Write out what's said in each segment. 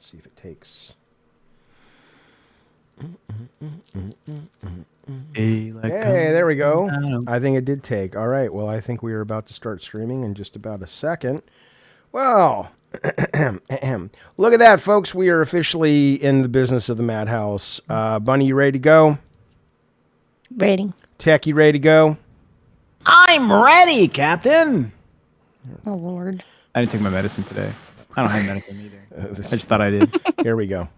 see if it takes. Hey, there we go. I think it did take. All right. Well, I think we are about to start streaming in just about a second. Well, look at that, folks. We are officially in the business of the Madhouse. Bunny, you ready to go? Ready. Tech, you ready to go? I'm ready, Captain. Oh, Lord. I didn't take my medicine today. I don't have medicine either. I just thought I did. Here we go.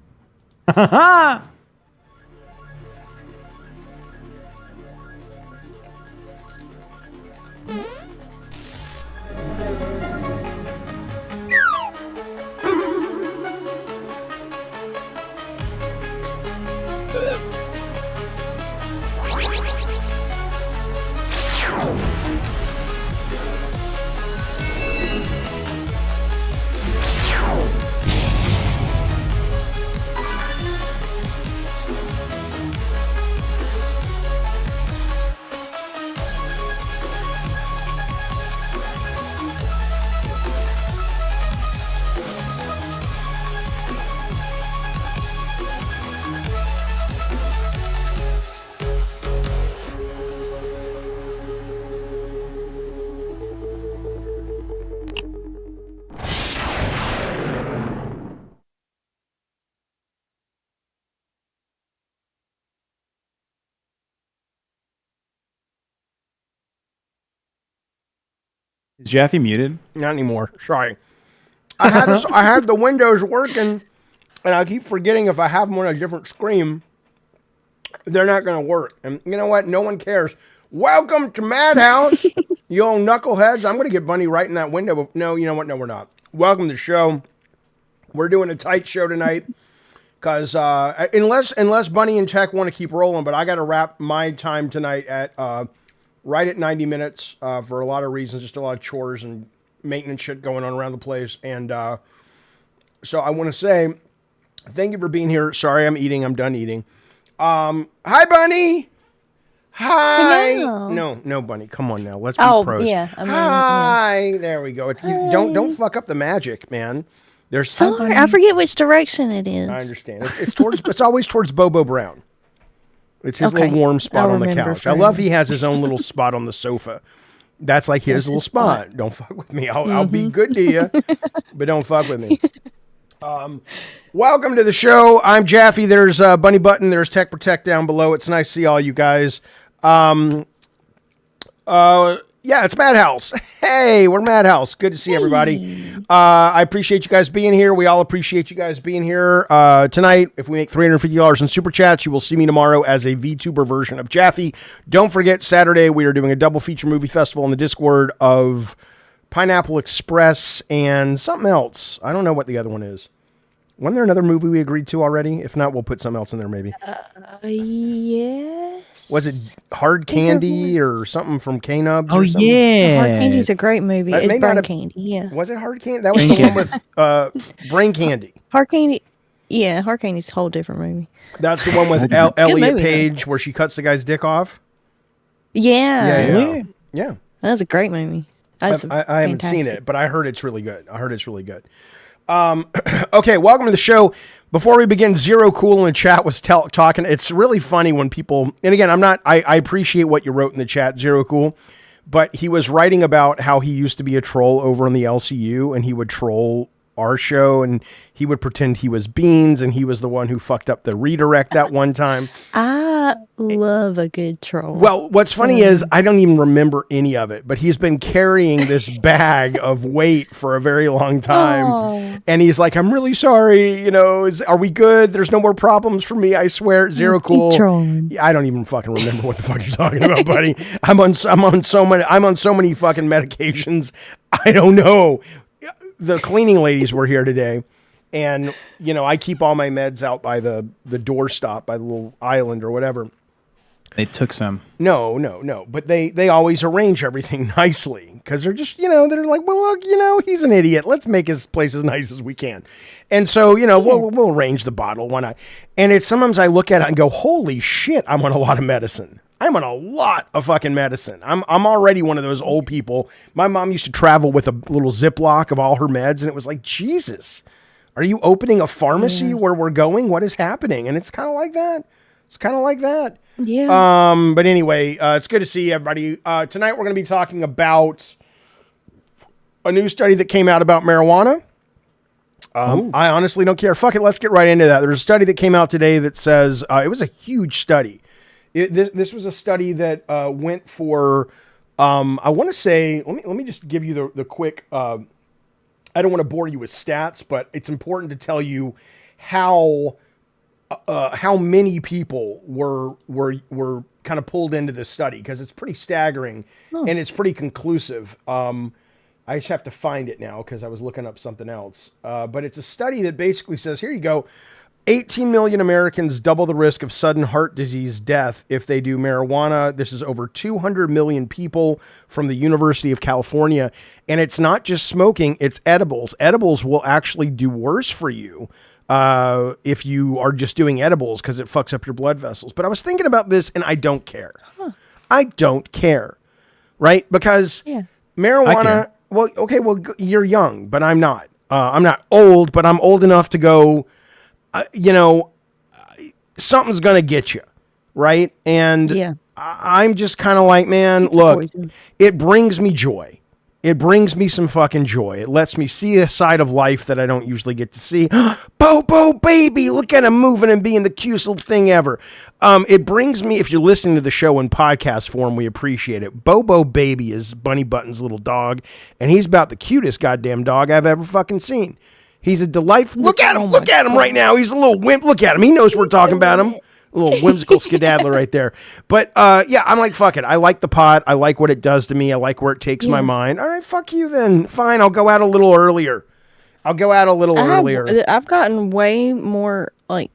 Is Jaffe muted? Not anymore. Sorry. I had the windows working, and I keep forgetting if I have them on a different screen, they're not going to work. And you know what? No one cares. Welcome to Madhouse, you old knuckleheads. I'm going to get Bunny right in that window. But no, you know what? No, we're not. Welcome to the show. We're doing a tight show tonight because unless Bunny and Tech want to keep rolling, but I got to wrap my time tonight at right at 90 minutes for a lot of reasons, just a lot of chores and maintenance shit going on around the place. And so I want to say thank you for being here. Sorry, I'm eating. I'm done eating. Hi, Bunny. Hi. Hello. No, Bunny. Come on now. Let's be pros. Yeah. Hi. Yeah. There we go. Don't fuck up the magic, man. There's Sorry, I forget which direction it is. I understand. It's always towards Bobo Brown. It's his little warm spot on the couch. I love he has his own little spot on the sofa. That's like his little spot. Don't fuck with me. I'll be good to you, but don't fuck with me. Welcome to the show. I'm Jaffe. There's Bunny Button. There's Tech Protect down below. It's nice to see all you guys. Yeah, it's Madhouse. Hey, we're Madhouse. Good to see everybody. I appreciate you guys being here. We all appreciate you guys being here. Tonight, if we make $350 in Super Chats, you will see me tomorrow as a VTuber version of Jaffe. Don't forget, Saturday, we are doing a double feature movie festival in the Discord of Pineapple Express and something else. I don't know what the other one is. Wasn't there another movie we agreed to already? If not, we'll put something else in there maybe. Yes. Was it Hard Candy or something from K-Nubs? Oh, yeah. Hard Candy's a great movie. It's Brain Candy, yeah. Was it Hard Candy? That was the one with Brain Candy. Hard Candy. Yeah, Hard Candy's a whole different movie. That's the one with Elliot Page where she cuts the guy's dick off? Yeah. Yeah. That's a great movie. I haven't seen it, but I heard it's really good. Okay, welcome to the show. Before we begin, Zero Cool in the chat was talking. It's really funny when people, and again, I appreciate what you wrote in the chat, Zero Cool, but he was writing about how he used to be a troll over on the LCU and he would troll our show and he would pretend he was Beans and he was the one who fucked up the redirect that one time. I love a good troll. Well, what's funny is I don't even remember any of it, but he's been carrying this bag of weight for a very long time. Oh. And he's like, I'm really sorry. You know, are we good? There's no more problems for me. I swear. Zero Cool. I don't even fucking remember what the fuck you're talking about, buddy. I'm on so many fucking medications. I don't know. The cleaning ladies were here today, and you know I keep all my meds out by the doorstop by the little island or whatever. They took some. No. But they always arrange everything nicely because they're just they're like, well, look, he's an idiot. Let's make his place as nice as we can. And so we'll arrange the bottle one. And it's sometimes I look at it and go, holy shit, I'm on a lot of medicine. I'm on a lot of fucking medicine. I'm already one of those old people. My mom used to travel with a little Ziploc of all her meds, and it was like, Jesus, Are you opening a pharmacy where we're going? What is happening? And it's kind of like that. Yeah. But anyway, it's good to see everybody. Tonight we're going to be talking about a new study that came out about marijuana. I honestly don't care. Fuck it. Let's get right into that. There's a study that came out today that says it was a huge study. This was a study that went for, I want to say, let me just give you the quick, I don't want to bore you with stats, but it's important to tell you how many people were kind of pulled into this study, because it's pretty staggering and it's pretty conclusive. I just have to find it now because I was looking up something else. But it's a study that basically says, here you go, 18 million Americans double the risk of sudden heart disease death if they do marijuana. This is over 200 million people from the University of California. And it's not just smoking, it's edibles. Edibles will actually do worse for you if you are just doing edibles, because it fucks up your blood vessels. But I was thinking about this and I don't care. I don't care, right? Because marijuana, well, okay, well, you're young, but I'm not. I'm not old, but I'm old enough to go, something's going to get you, right? And I'm just kind of like, man, look, it brings me joy. It brings me some fucking joy. It lets me see a side of life that I don't usually get to see. Bobo baby, look at him moving and being the cutest little thing ever. It brings me, if you're listening to the show in podcast form, we appreciate it. Bobo baby is Bunny Button's little dog, and he's about the cutest goddamn dog I've ever fucking seen. He's a delightful. Look at him right now. He's a little wimp. Look at him. He knows we're talking about him. A little whimsical skedaddler right there. But I'm like, fuck it. I like the pot. I like what it does to me. I like where it takes my mind. All right, fuck you then. Fine, I'll go out a little earlier. I've gotten way more like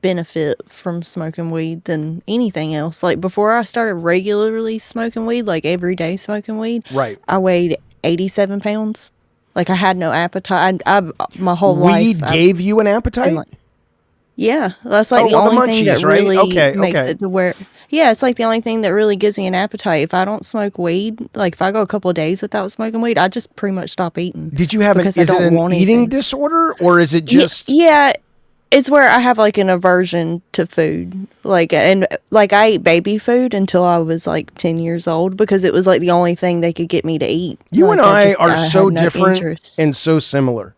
benefit from smoking weed than anything else. Like before I started regularly smoking weed, like every day smoking weed, right, I weighed 87 pounds. Like I had no appetite. I my whole life. Weed gave you an appetite? Yeah, that's like the only thing that really makes it to where. Yeah, it's like the only thing that really gives me an appetite. If I don't smoke weed, like if I go a couple of days without smoking weed, I just pretty much stop eating. Did you have is it an eating disorder, or is it just? Yeah, it's where I have like an aversion to food. Like I ate baby food until I was like 10 years old because it was like the only thing they could get me to eat. You and I are so different and so similar.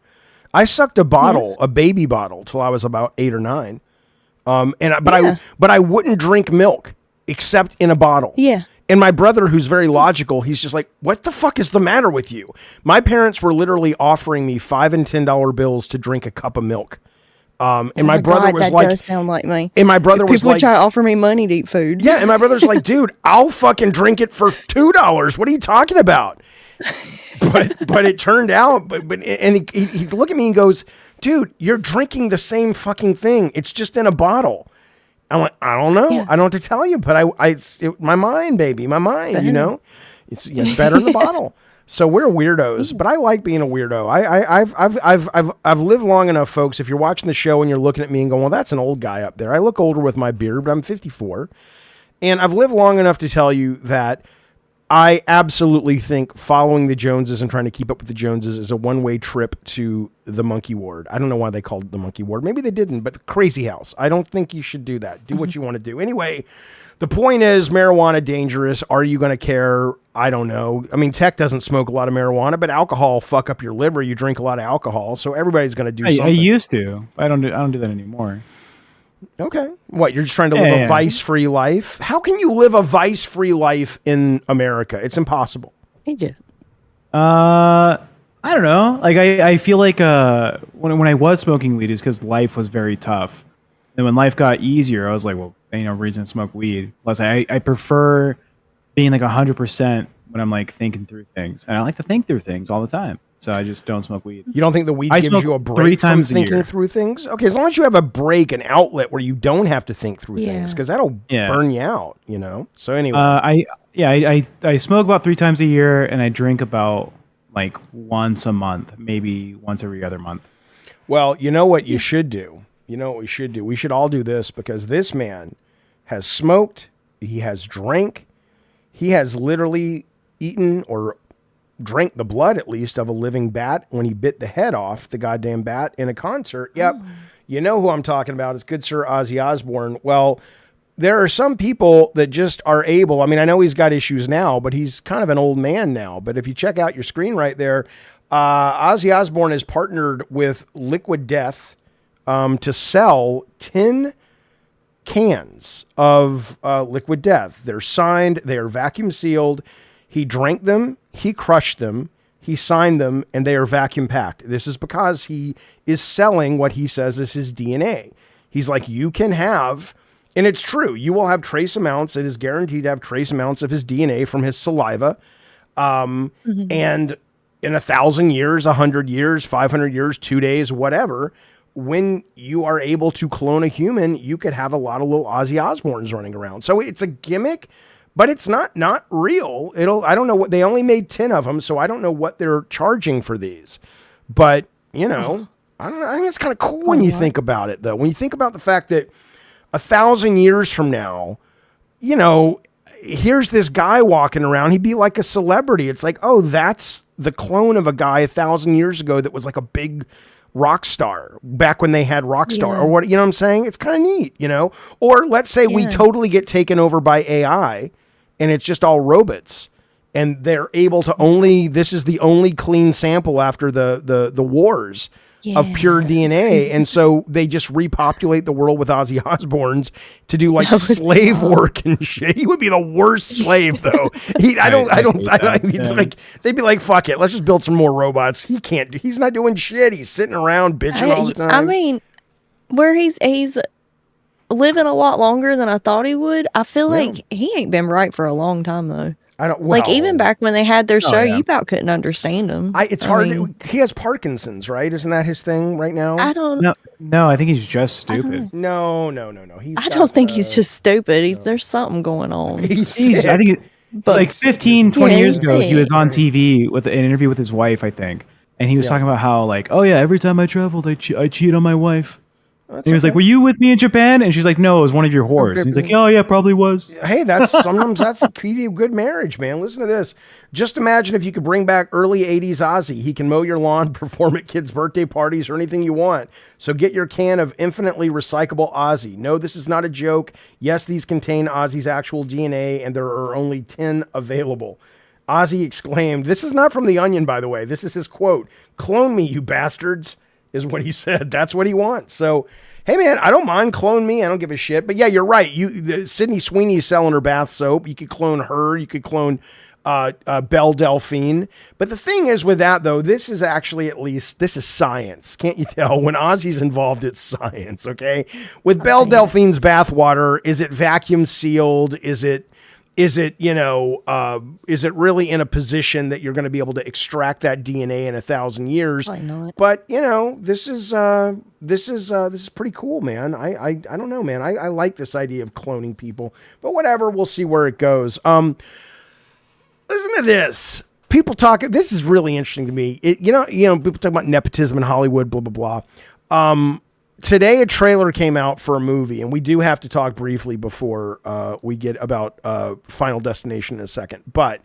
I sucked a baby bottle till I was about 8 or 9. But I wouldn't drink milk except in a bottle. Yeah. And my brother, who's very logical, he's just like, what the fuck is the matter with you? My parents were literally offering me $5 and $10 bills to drink a cup of milk. And my brother was like, that does sound like me. And my brother was like, people try to offer me money to eat food. Yeah. And my brother's like, dude, I'll fucking drink it for $2. What are you talking about? But it turned out, and he looked at me and goes, dude, you're drinking the same fucking thing. It's just in a bottle. I'm like, I don't know. Yeah. I don't know what to tell you, but my mind, baby, my mind, better. It's better in the bottle. So we're weirdos, but I like being a weirdo. I've lived long enough, folks. If you're watching the show and you're looking at me and going, well, that's an old guy up there. I look older with my beard, but I'm 54. And I've lived long enough to tell you that I absolutely think following the Joneses and trying to keep up with the Joneses is a one-way trip to the monkey ward. I don't know why they called it the monkey ward. Maybe they didn't, but the crazy house. I don't think you should do that. Do what you want to do. Anyway, the point is, marijuana dangerous. Are you going to care? I don't know. I mean, Tech doesn't smoke a lot of marijuana, but alcohol fuck up your liver. You drink a lot of alcohol, so everybody's going to do something. I used to. I don't do that anymore. Okay. What, you're just trying to live a vice-free life? How can you live a vice-free life in America? It's impossible. He did. I don't know. Like I feel like when I was smoking weed, it's because life was very tough. And when life got easier, I was like, well, ain't no reason to smoke weed. Plus, I prefer being like 100% when I'm like thinking through things, and I like to think through things all the time. So I just don't smoke weed. You don't think the weed gives you a break from thinking through things? Okay, as long as you have a break, an outlet where you don't have to think through things, because that'll burn you out, So anyway. I smoke about 3 times a year, and I drink about like once a month, maybe once every other month. Well, you know what you should do? You know what we should do? We should all do this, because this man has smoked, he has drank, he has literally eaten or drank the blood, at least, of a living bat when he bit the head off the goddamn bat in a concert. Yep. You know who I'm talking about. It's good Sir Ozzy Osbourne. Well, there are some people that just are able, I mean, I know he's got issues now, but he's kind of an old man now. But if you check out your screen right there, Ozzy Osbourne has partnered with Liquid Death to sell 10 cans of Liquid Death. They're signed, they are vacuum sealed. He drank them, he crushed them, he signed them, and they are vacuum packed. This is because he is selling what he says is his DNA. He's like, you can have, and it's true, you will have trace amounts. It is guaranteed to have trace amounts of his DNA from his saliva. And in 1,000 years, 100 years, 500 years, 2 days, whatever, when you are able to clone a human, you could have a lot of little Ozzy Osbournes running around. So it's a gimmick, but it's not real. I don't know what, they only made 10 of them, so I don't know what they're charging for these. But, you know, I don't know. I think it's kind of cool when you think about it, though. When you think about the fact that 1,000 years from now, you know, here's this guy walking around. He'd be like a celebrity. It's like, oh, that's the clone of a guy 1,000 years ago that was like a big rock star back when they had rock star or what, you know what I'm saying? It's kind of neat, you know? Or let's say we totally get taken over by AI and it's just all robots and they're able to this is the only clean sample after the wars of pure DNA. And so they just repopulate the world with Ozzy Osbournes to do like slave work and shit. He would be the worst slave though. Like, they'd be like, fuck it. Let's just build some more robots. He's not doing shit. He's sitting around bitching all the time. I mean, where he's living a lot longer than I thought he would. I feel like he ain't been right for a long time though. Like even back when they had their show, you about couldn't understand him. It's hard. He has Parkinson's, right? Isn't that his thing right now? I don't. No, I think he's just stupid. No. I don't think he's just stupid. There's something going on. I think like 15, 20 years ago, he was on TV with an interview with his wife, I think, and he was talking about how like, oh yeah, every time I traveled, I cheat on my wife. And he was like, were you with me in Japan? And she's like, no, it was one of your whores. And he's like, oh yeah, probably was. Hey, sometimes that's the key to a good marriage, man. Listen to this. Just imagine if you could bring back early 80s Ozzy. He can mow your lawn, perform at kids' birthday parties, or anything you want. So get your can of infinitely recyclable Ozzy. No, this is not a joke. Yes, these contain Ozzy's actual DNA, and there are only 10 available. Ozzy exclaimed, this is not from The Onion, by the way. This is his quote. Clone me, you bastards, is what he said. That's what he wants. So, hey man, I don't mind. Clone me. I don't give a shit. But yeah, you're right. Sydney Sweeney's selling her bath soap. You could clone her. You could clone Belle Delphine. But the thing is with that though, this is actually this is science. Can't you tell? When Ozzy's involved, it's science. Okay. With Belle Delphine's bathwater, is it vacuum sealed? Is it really in a position that you're going to be able to extract that DNA in 1,000 years? Probably not. But this is pretty cool, man. I don't know, man. I like this idea of cloning people, but whatever. We'll see where it goes. Listen to this. People talk. This is really interesting to me. People talk about nepotism in Hollywood, blah blah blah. Today, a trailer came out for a movie, and we do have to talk briefly before we get about Final Destination in a second. But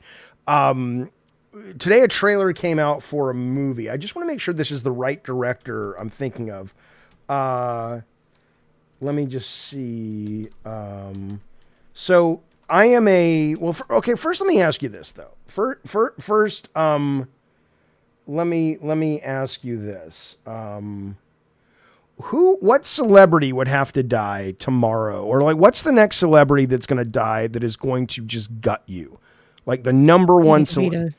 today, a trailer came out for a movie. I just want to make sure this is the right director I'm thinking of. Let me just see. So I am first, let me ask you this, though. First, let me ask you this. What celebrity would have to die tomorrow? Or like, what's the next celebrity that's going to die that is going to just gut you? Like the number one celebrity.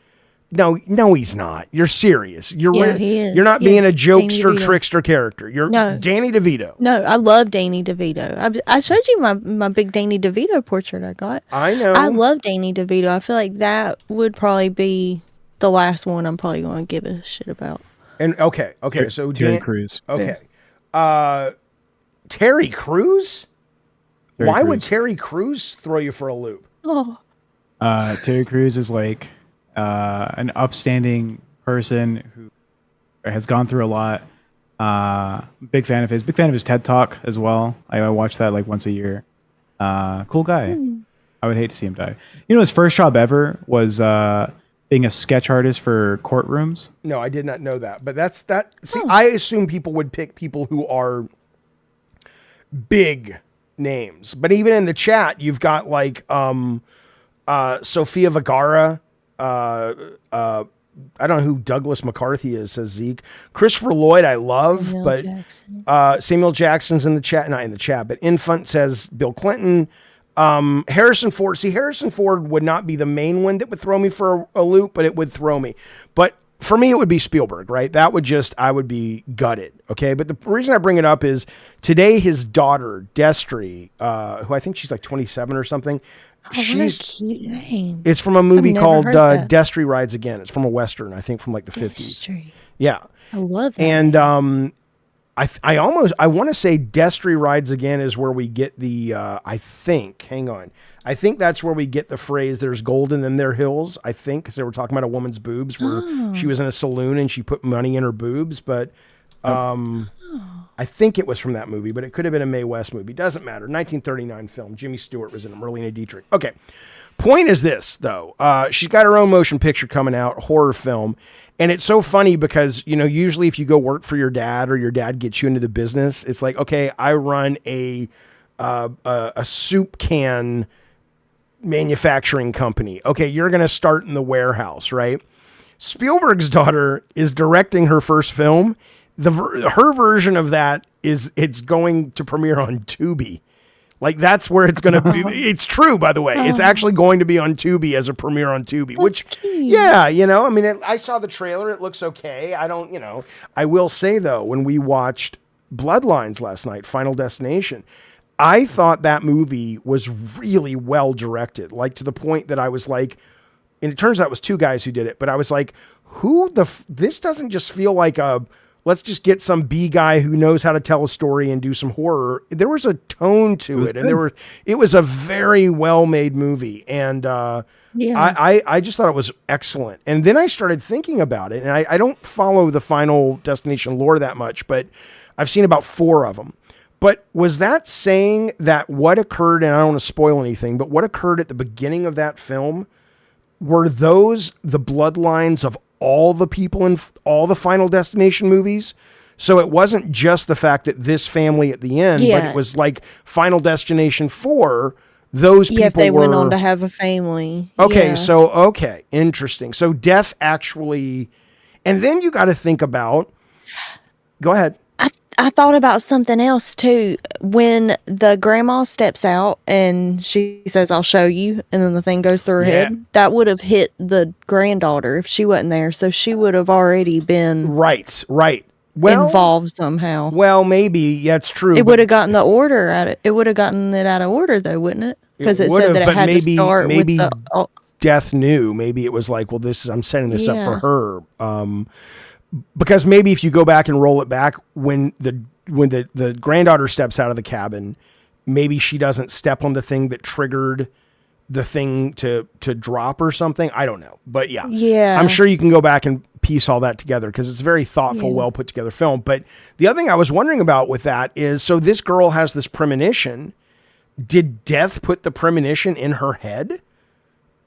No, he's not. You're serious. He is. You're not being a jokester, trickster character. You're Danny DeVito. No, I love Danny DeVito. I showed you my big Danny DeVito portrait I got. I know. I love Danny DeVito. I feel like that would probably be the last one I'm probably going to give a shit about. And okay. So Terry Crews. Okay. Terry Crews? Why would Terry Crews throw you for a loop? Oh. Terry Crews is like an upstanding person who has gone through a lot. Big fan of his TED Talk as well. I watch that like once a year. Cool guy. I would hate to see him die. His first job ever was being a sketch artist for courtrooms. No, I did not know that. But that's that. See, I assume people would pick people who are big names. But even in the chat, you've got like Sofia Vergara. I don't know who Douglas McCarthy is, says Zeke. Christopher Lloyd, I love, Samuel Jackson's in the chat, not in the chat, but Infant says Bill Clinton. Harrison Ford. See, Harrison Ford would not be the main one that would throw me for a loop, but it would throw me. But for me, it would be Spielberg, right? That would I would be gutted. Okay. But the reason I bring it up is today his daughter, Destry, who I think she's like 27 or something. What a cute name. It's from a movie called Destry Rides Again. It's from a Western, I think from like the 50s. Yeah. I love that. And I want to say Destry Rides Again is where we get the, I think that's where we get the phrase, there's gold in their hills, I think, because they were talking about a woman's boobs where she was in a saloon and she put money in her boobs. But I think it was from that movie, but it could have been a Mae West movie. Doesn't matter. 1939 film. Jimmy Stewart was in it. Marlena Dietrich. Okay. Point is this, though. She's got her own motion picture coming out, horror film. And it's so funny because, you know, usually if you go work for your dad or your dad gets you into the business, it's like, okay, I run a soup can manufacturing company. Okay, you're going to start in the warehouse, right? Spielberg's daughter is directing her first film. Her version of that is it's going to premiere on Tubi. Like that's where it's going to be. It's true, by the way. It's actually going to be on Tubi as a premiere on Tubi, which, yeah, you know, I mean, I saw the trailer. It looks okay. I will say though, when we watched Bloodlines last night, Final Destination, I thought that movie was really well directed, like to the point that I was like, and it turns out it was two guys who did it, but I was like, this doesn't just feel like let's just get some B guy who knows how to tell a story and do some horror. There was a tone to it, and it was a very well-made movie. And I just thought it was excellent. And then I started thinking about it, and I don't follow the Final Destination lore that much, but I've seen about 4 of them. But was that saying that what occurred, and I don't want to spoil anything, but what occurred at the beginning of that film, were those the bloodlines of all the people in all the Final Destination movies? So it wasn't just the fact that this family at the end, but it was like Final Destination 4, those people if they went on to have a family. Okay, interesting. So death actually, and then you got to think about, go ahead. I thought about something else too. When the grandma steps out and she says, I'll show you, and then the thing goes through her head, that would have hit the granddaughter if she wasn't there. So she would have already been right. Involved somehow. Well, maybe that's true. It would have gotten the order out of it. Would have gotten it out of order though, wouldn't it? Because it said that it had to start with the death knew. Maybe it was like, well, I'm setting this up for her. Because maybe if you go back and roll it back, when the granddaughter steps out of the cabin, maybe she doesn't step on the thing that triggered the thing to drop or something. I don't know. But yeah, I'm sure you can go back and piece all that together because it's a very thoughtful, well put together film. But the other thing I was wondering about with that is, so this girl has this premonition. Did death put the premonition in her head?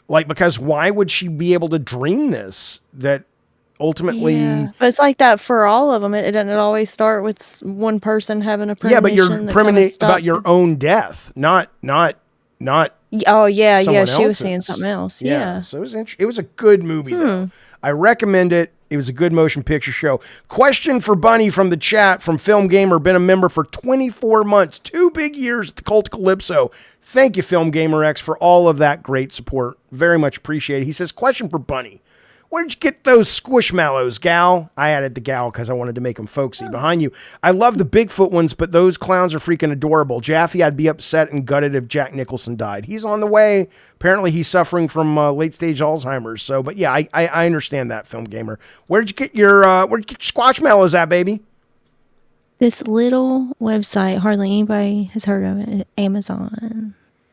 Like, because why would she be able to dream this? That ultimately, but it's like that for all of them. It doesn't always start with one person having a premonition. Yeah, but you're premonition about your own death, not. Oh yeah, she was else's. seeing something else. So it was a good movie though. I recommend it. It was a good motion picture show. Question for Bunny from the chat from Film Gamer. Been a member for 24 months. 2 big years at Cult Calypso. Thank you, Film Gamer X, for all of that great support. Very much appreciated. He says, question for Bunny. Where'd you get those Squishmallows, gal? I added the gal because I wanted to make them folksy. Behind you. I love the Bigfoot ones, but those clowns are freaking adorable. Jaffe, I'd be upset and gutted if Jack Nicholson died. He's on the way. Apparently, he's suffering from late-stage Alzheimer's. So, but yeah, I understand that, Film Gamer. Where'd you get your Squishmallows at, baby? This little website, hardly anybody has heard of it. Amazon.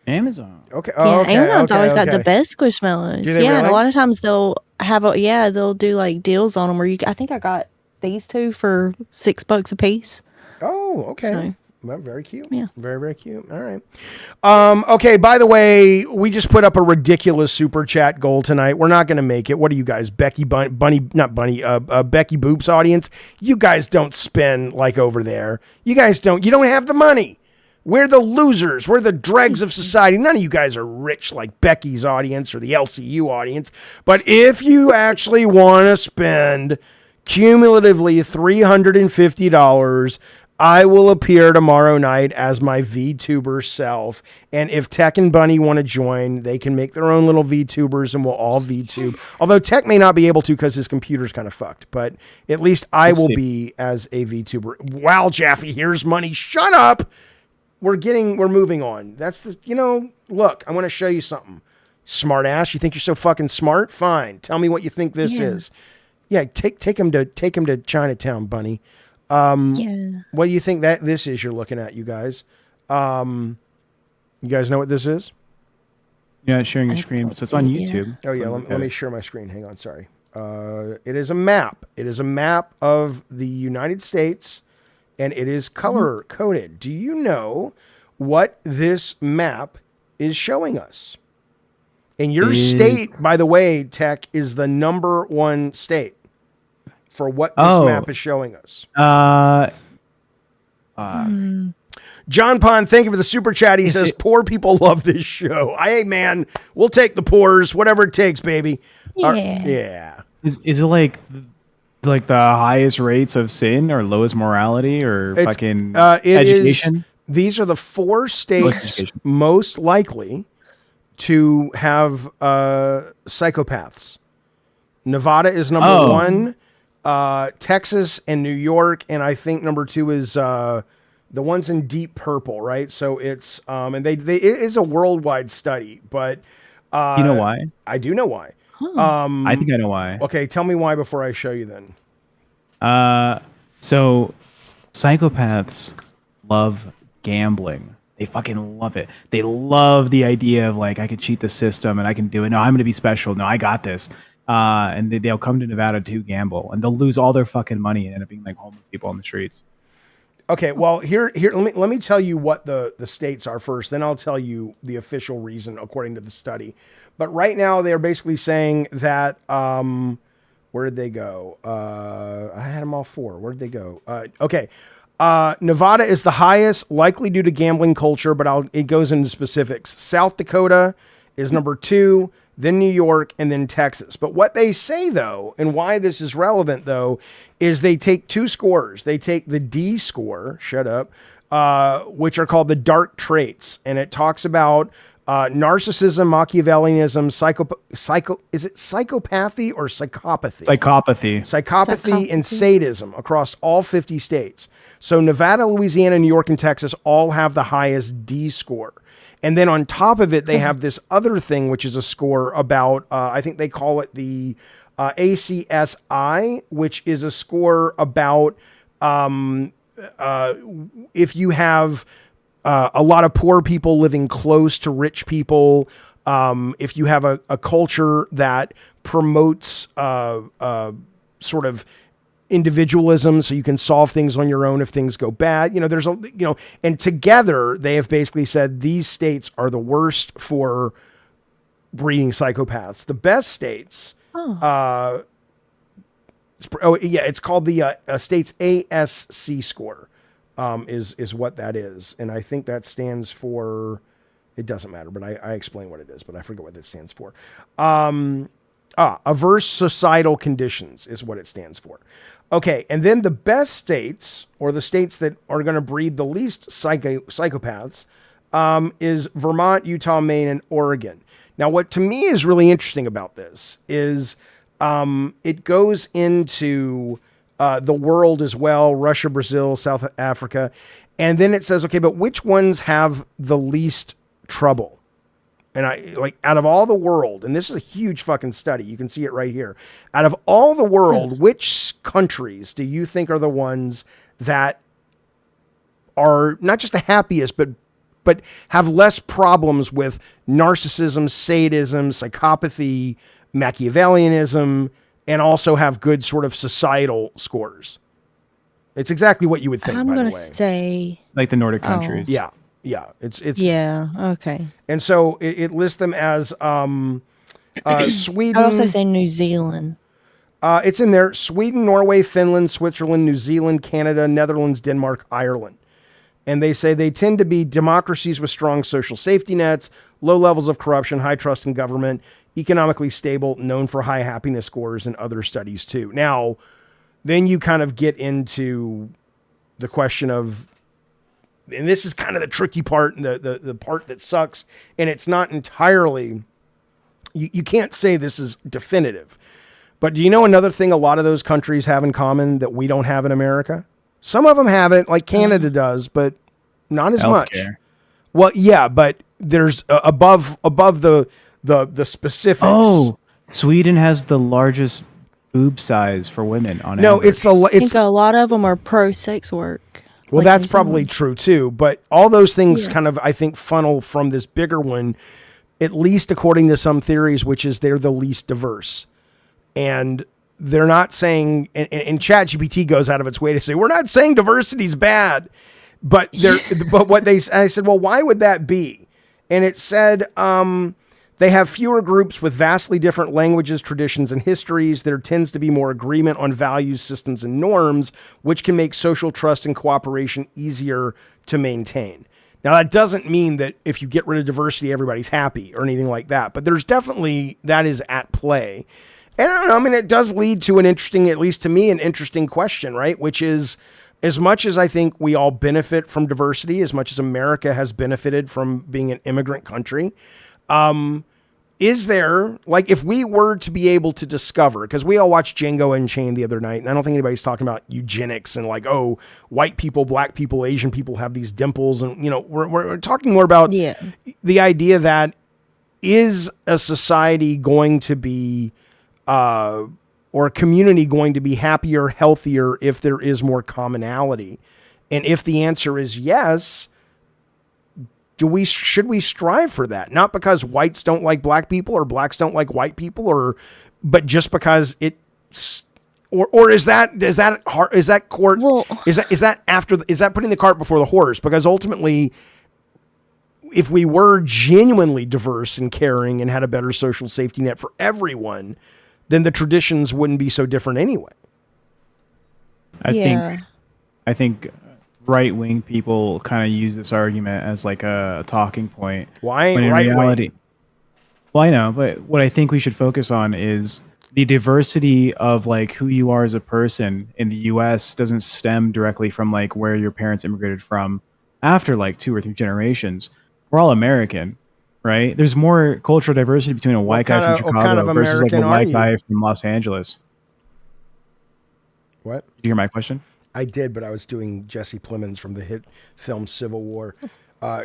Okay. Amazon's always got the best Squishmallows. Really? And a lot of times they'll have they'll do like deals on them where I think I got these 2 for $6 a piece. Oh, okay. So. Well, very cute. Yeah. Very, very cute. All right. Okay. By the way, we just put up a ridiculous super chat goal tonight. We're not going to make it. What are you guys? Becky Becky Boop's audience. You guys don't spend like over there. You don't have the money. We're the losers. We're the dregs of society. None of you guys are rich like Becky's audience or the LCU audience. But if you actually want to spend cumulatively $350, I will appear tomorrow night as my VTuber self. And if Tech and Bunny want to join, they can make their own little VTubers and we'll all VTube. Although Tech may not be able to because his computer's kind of fucked. But at least I will be as a VTuber. Wow, Jaffe, here's money. Shut up. We're moving on. That's look, I want to show you something. Smart ass. You think you're so fucking smart? Fine. Tell me what you think this is. Yeah, take him to Chinatown, Bunny. What do you think that this is you're looking at, you guys? You guys know what this is? Yeah, sharing your screen. So it's on YouTube. Oh, yeah. Let me share my screen. Hang on. Sorry. It is a map. It is a map of the United States, and it is color coded. Do you know what this map is showing us? And your state, by the way, Tech, is the #1 state for what this map is showing us. John Pond, thank you for the super chat. He says, poor people love this show. Hey, man, we'll take the poors, whatever it takes, baby. Yeah. Is it like the highest rates of sin or lowest morality or fucking education? These are the 4 states most likely to have psychopaths. Nevada is number 1. Texas and New York, and I think number 2 is the ones in deep purple, right? So it's and it is a worldwide study, but you know why? I do know why. I think I know why. Okay, tell me why before I show you then. So psychopaths love gambling. They fucking love it. They love the idea of like, I can cheat the system and I can do it. No, I'm going to be special. No, I got this. And they'll come to Nevada to gamble and they'll lose all their fucking money and end up being like homeless people on the streets. Okay, well, here let me tell you what the states are first. Then I'll tell you the official reason according to the study. But right now they're basically saying that where did they go? I had them all 4. Where did they go? Okay. Nevada is the highest, likely due to gambling culture, but it goes into specifics. South Dakota is number 2, then New York, and then Texas. But what they say, though, and why this is relevant, though, is they take 2 scores. They take the D score, which are called the dark traits, and it talks about narcissism, Machiavellianism, is it psychopathy or psychopathy? Psychopathy and sadism across all 50 states. So Nevada, Louisiana, New York, and Texas all have the highest D score. And then on top of it, they have this other thing, which is a score about, I think they call it the ACSI, which is a score about if you have a lot of poor people living close to rich people, if you have a culture that promotes sort of individualism, so you can solve things on your own if things go bad. And together they have basically said these states are the worst for breeding psychopaths. The best states, it's called the state's ASC score, is what that is. And I think that stands for, it doesn't matter, but I explain what it is, but I forget what it stands for. Averse societal conditions is what it stands for. Okay, and then the best states, or the states that are going to breed the least psychopaths, is Vermont, Utah, Maine, and Oregon. Now, what to me is really interesting about this is it goes into the world as well, Russia, Brazil, South Africa, and then it says, okay, but which ones have the least trouble? And out of all the world, and this is a huge fucking study, you can see it right here. Out of all the world, which countries do you think are the ones that are not just the happiest, but have less problems with narcissism, sadism, psychopathy, Machiavellianism, and also have good sort of societal scores? It's exactly what you would think, I'm by the gonna way. say, Like the Nordic Oh. countries. Yeah. It's yeah, okay. and so it lists them as Sweden. I'd also say New Zealand. It's in there: Sweden, Norway, Finland, Switzerland, New Zealand, Canada, Netherlands, Denmark, Ireland. And they say they tend to be democracies with strong social safety nets, low levels of corruption, high trust in government, economically stable, known for high happiness scores, and other studies too. Now, then you kind of get into the question of, and this is kind of the tricky part, the part that sucks, and it's not entirely, you can't say this is definitive. But do you know another thing a lot of those countries have in common that we don't have in America? Some of them have it, like Canada does, but not as much. Healthcare. Well, yeah, but there's above the specifics. Oh, Sweden has the largest boob size for women on no, average. I think a lot of them are pro-sex work. Well, like that's New probably Zealand. true too, but all those things Yeah. kind of, I think, funnel from this bigger one, at least according to some theories, which is they're the least diverse. And they're not saying, and ChatGPT goes out of its way to say, we're not saying diversity's bad, but but what I said, well, why would that be? And it said, they have fewer groups with vastly different languages, traditions, and histories. There tends to be more agreement on values, systems, and norms, which can make social trust and cooperation easier to maintain. Now, that doesn't mean that if you get rid of diversity, everybody's happy or anything like that, but there's definitely, that is at play. And I don't know, I mean, it does lead to an interesting, at least to me, an interesting question, right? Which is, as much as I think we all benefit from diversity, as much as America has benefited from being an immigrant country, is there, like, if we were to be able to discover, because we all watched Django Unchained the other night, and I don't think anybody's talking about eugenics and like, oh, white people, black people, Asian people have these dimples. And, you know, we're talking more about the idea that is a society going to be, or a community going to be happier, healthier if there is more commonality? And if the answer is yes, should we strive for that? Not because whites don't like black people or blacks don't like white people, but just because it's, or is that putting the cart before the horse? Because ultimately, if we were genuinely diverse and caring and had a better social safety net for everyone, then the traditions wouldn't be so different anyway. I think right-wing people kind of use this argument as like a talking point. Why ain't when in right reality, wing? Well, I know, but what I think we should focus on is the diversity of like who you are as a person in the U.S. doesn't stem directly from like where your parents immigrated from after like 2 or 3 generations. We're all American, right? There's more cultural diversity between a white guy from Chicago versus like a white guy from Los Angeles. What? Did you hear my question? I did, but I was doing Jesse Plemons from the hit film Civil War.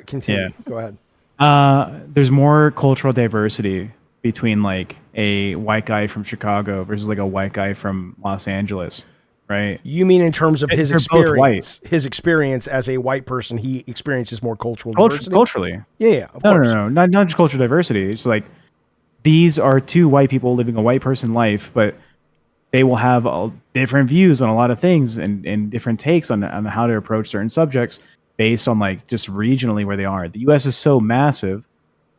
Continue. Yeah. Go ahead. There's more cultural diversity between like a white guy from Chicago versus like a white guy from Los Angeles, right? You mean in terms of his They're both white. experience? His experience as a white person, he experiences more cultural diversity? Culturally. Yeah, of course. No. Not just cultural diversity. It's like these are 2 white people living a white person life, but they will have different views on a lot of things and different takes on how to approach certain subjects based on like just regionally where they are. The U.S. is so massive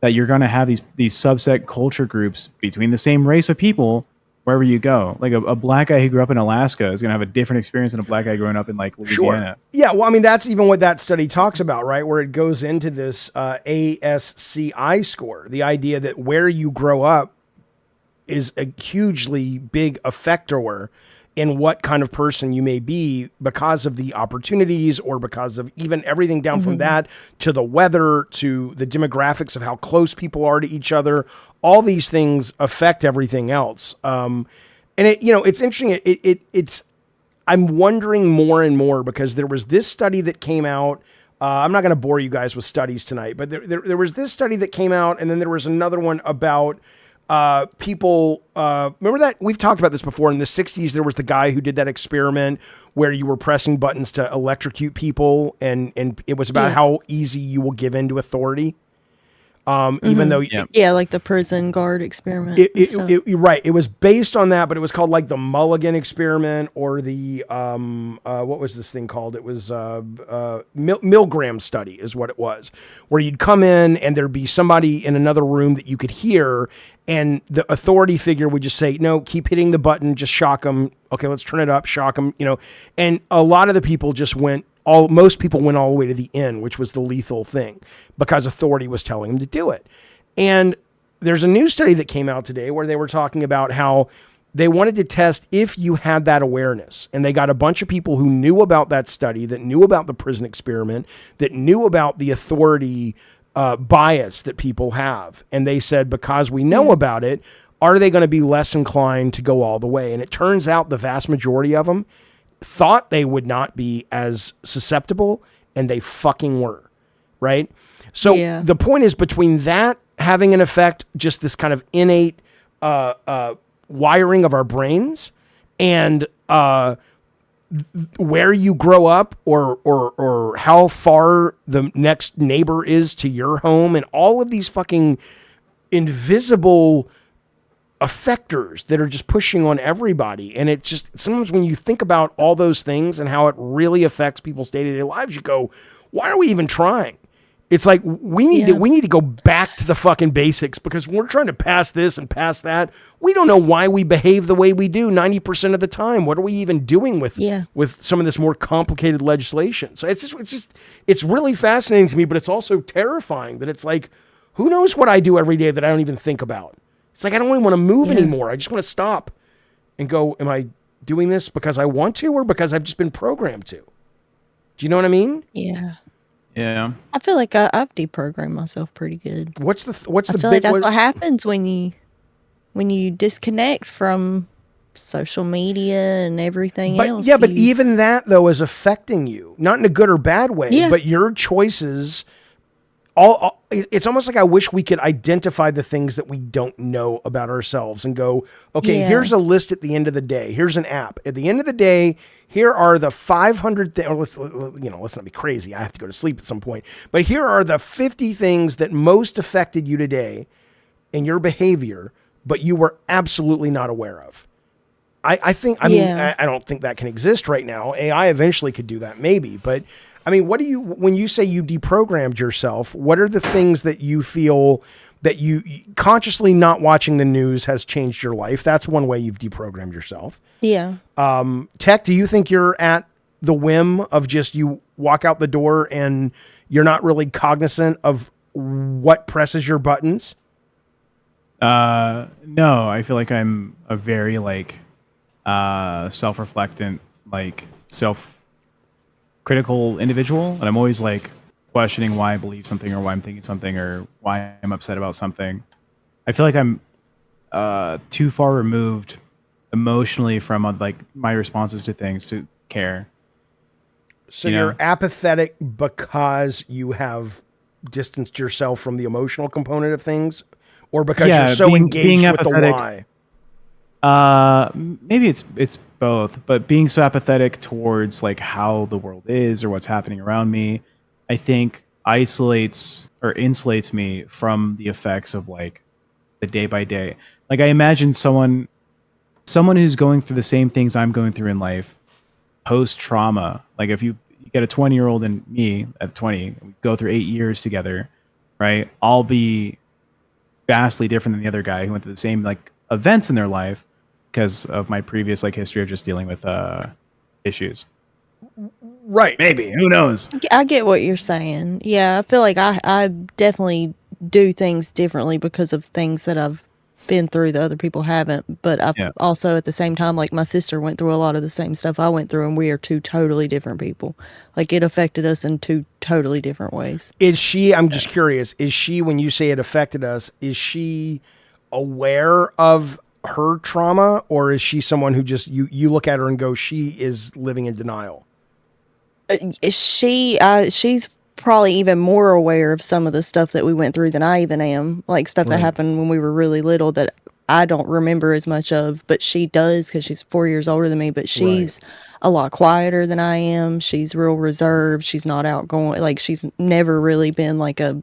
that you're going to have these subset culture groups between the same race of people wherever you go. Like a black guy who grew up in Alaska is going to have a different experience than a black guy growing up in like Louisiana. Sure. Yeah, well, I mean, that's even what that study talks about, right? Where it goes into this ASCI score, the idea that where you grow up is a hugely big effector in what kind of person you may be because of the opportunities or because of even everything down from that to the weather, to the demographics of how close people are to each other. All these things affect everything else. And it, you know, it's interesting. It's, I'm wondering more and more because there was this study that came out. I'm not going to bore you guys with studies tonight, but there was this study that came out, and then there was another one about people, remember that we've talked about this before in the 60s, there was the guy who did that experiment where you were pressing buttons to electrocute people. And it was about how easy you will give in to authority. Even though Yeah. Yeah, like the prison guard experiment. and stuff. right, it was based on that, but it was called like the Mulligan experiment or the what was this thing called? It was Milgram study is what it was, where you'd come in and there'd be somebody in another room that you could hear, and the authority figure would just say, no, keep hitting the button, just shock them. Okay, let's turn it up, shock them, and a lot of the people just most people went all the way to the end, which was the lethal thing, because authority was telling them to do it. And there's a new study that came out today where they were talking about how they wanted to test if you had that awareness. And they got a bunch of people who knew about that study, that knew about the prison experiment, that knew about the authority bias that people have. And they said, because we know about it, are they going to be less inclined to go all the way? And it turns out the vast majority of them thought they would not be as susceptible, and they fucking were, right? So the point is, between that having an effect, just this kind of innate wiring of our brains, and where you grow up, or how far the next neighbor is to your home, and all of these fucking invisible effectors that are just pushing on everybody. And it just, sometimes when you think about all those things and how it really affects people's day-to-day lives, you go, why are we even trying? It's like we need to go back to the fucking basics, because we're trying to pass this and pass that. We don't know why we behave the way we do 90% of the time. What are we even doing with some of this more complicated legislation? So it's really fascinating to me, but it's also terrifying that it's like, who knows what I do every day that I don't even think about? It's like, I don't even want to move anymore. I just want to stop and go, am I doing this because I want to, or because I've just been programmed to? Do you know what I mean? Yeah. Yeah. I feel like I've deprogrammed myself pretty good. What's the I feel like big that's what happens when you disconnect from social media and everything else. Yeah, but even that though is affecting you, not in a good or bad way, but your choices. It's almost like I wish we could identify the things that we don't know about ourselves and go, okay, here's a list at the end of the day. Here's an app. At the end of the day, here are the 500 things. Let's not be crazy. I have to go to sleep at some point. But here are the 50 things that most affected you today in your behavior, but you were absolutely not aware of. I don't think that can exist right now. AI eventually could do that, maybe, but I mean, when you say you deprogrammed yourself, what are the things that you feel that you consciously not watching the news has changed your life? That's one way you've deprogrammed yourself. Yeah. Tech, do you think you're at the whim of just you walk out the door and you're not really cognizant of what presses your buttons? No, I feel like I'm a very self-reflectant, self-critical individual, and I'm always questioning why I believe something, or why I'm thinking something, or why I'm upset about something. I feel like I'm too far removed emotionally from my responses to things to care. So you're apathetic because you have distanced yourself from the emotional component of things, or because you're so engaged with the why? Maybe it's both, but being so apathetic towards how the world is or what's happening around me, I think isolates or insulates me from the effects of the day by day. I imagine someone who's going through the same things I'm going through in life, post trauma. If you get a 20-year-old and me at 20, we go through 8 years together, right? I'll be vastly different than the other guy who went through the same events in their life, because of my previous history of just dealing with issues. Right. Maybe. Who knows? I get what you're saying. Yeah, I feel like I definitely do things differently because of things that I've been through that other people haven't. But I've also at the same time, my sister went through a lot of the same stuff I went through, and we are two totally different people. It affected us in two totally different ways. Is she, I'm just curious, is she, when you say it affected us, is she aware of her trauma, or is she someone who just you look at her and go, she is living in denial? She's probably even more aware of some of the stuff that we went through than I even am, stuff that happened when we were really little that I don't remember as much of, but she does, because she's 4 years older than me. But she's a lot quieter than I am. She's real reserved. She's not outgoing. She's never really been a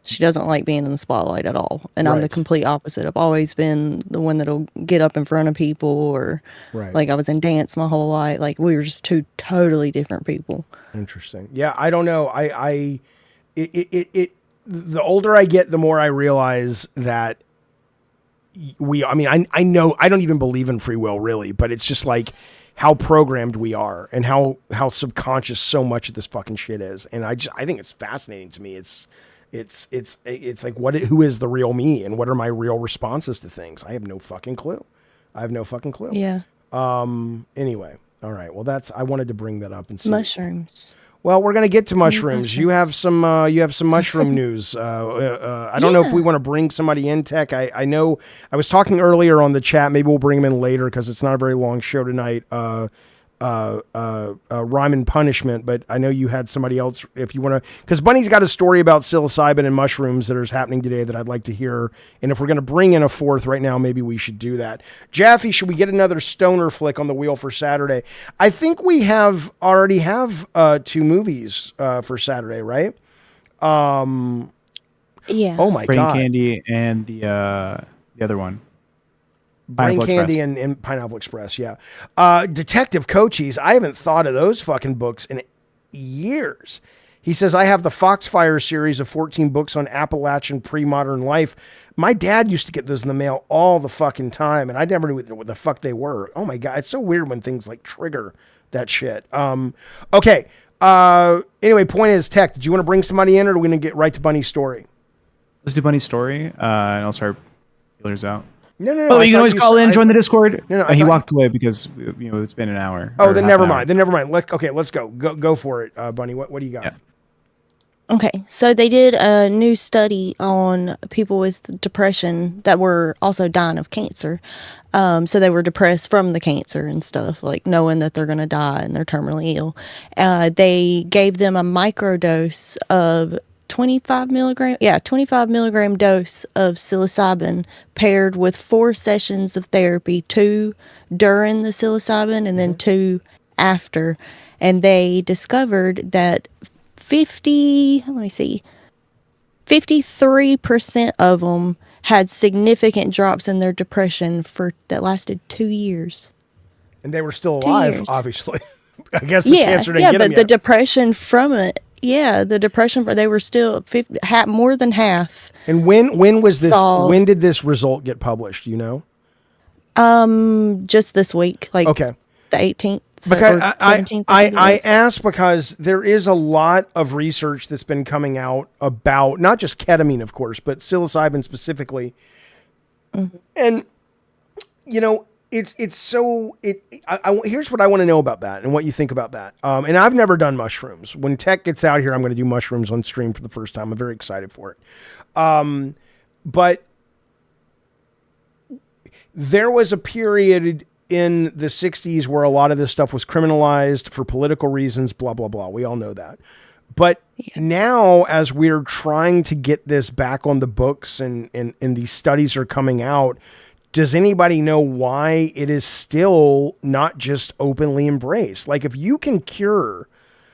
She doesn't like being in the spotlight at all. And I'm the Right. complete opposite. I've always been the one that'll get up in front of people, or Right. like I was in dance my whole life. Like we were just two totally different people. Interesting. Yeah, I don't know. The older I get, the more I realize that I know I don't even believe in free will really, but it's just like how programmed we are and how subconscious so much of this fucking shit is. And I think it's fascinating to me. It's like who is the real me and what are my real responses to things? I have no fucking clue. Yeah. Anyway. All right. Well, I wanted to bring that up and see. Mushrooms. Well, we're going to get to mushrooms. You have some mushroom news. I don't know if we want to bring somebody in, Tech. I know I was talking earlier on the chat. Maybe we'll bring them in later because it's not a very long show tonight. Rhyme and Punishment, but I know you had somebody else if you want to, because Bunny's got a story about psilocybin and mushrooms that is happening today that I'd like to hear. And if we're going to bring in a fourth right now, maybe we should do that. Jaffe, should we get another stoner flick on the wheel for Saturday? I think we already have 2 movies for Saturday, right? Yeah. Oh my Brain God. Candy and the other one. Brain Pineapple Candy Express. and Pineapple Express, yeah. Detective Cochise, I haven't thought of those fucking books in years. He says, I have the Foxfire series of 14 books on Appalachian pre-modern life. My dad used to get those in the mail all the fucking time, and I never knew what the fuck they were. Oh my God, it's so weird when things like trigger that shit. Okay. Anyway, point is, Tech, did you want to bring somebody in, or are we going to get right to Bunny's story? Let's do Bunny's story, and I'll start feelers out. No. Oh, you can always call in, join the Discord. No, he walked away because it's been an hour. Oh, or then half never an hour. mind. Let's go. Go for it, Bunny. What do you got? Yeah. Okay, so they did a new study on people with depression that were also dying of cancer. So they were depressed from the cancer and stuff, like knowing that they're going to die and they're terminally ill. They gave them a microdose of 25 milligram dose of psilocybin paired with 4 sessions of therapy, 2 during the psilocybin and then 2 after. And they discovered that 53% of them had significant drops in their depression that lasted 2 years. And they were still 2 alive, years. obviously. I guess the cancer didn't get but them the yet. depression from it, they were still more than half. And when was this? solved. When did this result get published? Do you know? Just this week, like Okay. the 18th. Because or 17th. I asked because there is a lot of research that's been coming out about not just ketamine, of course, but psilocybin specifically. And here's what I want to know about that and what you think about that. And I've never done mushrooms. When Tech gets out here, I'm going to do mushrooms on stream for the first time. I'm very excited for it. But there was a period in the 60s where a lot of this stuff was criminalized for political reasons, blah, blah, blah. We all know that. But now, as we're trying to get this back on the books and these studies are coming out, does anybody know why it is still not just openly embraced? Like, if you can cure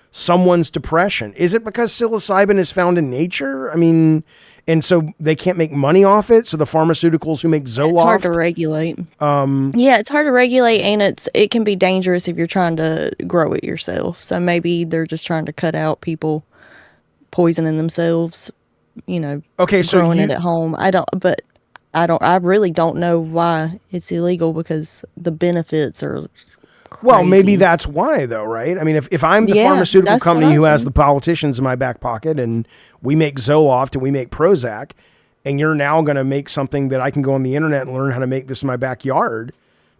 someone's depression, is it because psilocybin is found in nature? I mean, and so they can't make money off it. So the pharmaceuticals who make Zoloft, It's hard to regulate. It's hard to regulate, and it can be dangerous if you're trying to grow it yourself. So maybe they're just trying to cut out people poisoning themselves. Okay, so growing it at home. I really don't know why it's illegal because the benefits are crazy. Well, maybe that's why, though, right? I mean, if I'm the pharmaceutical that's company what I who was has the thinking. politicians in my back pocket and we make Zoloft and we make Prozac, and you're now going to make something that I can go on the internet and learn how to make this in my backyard,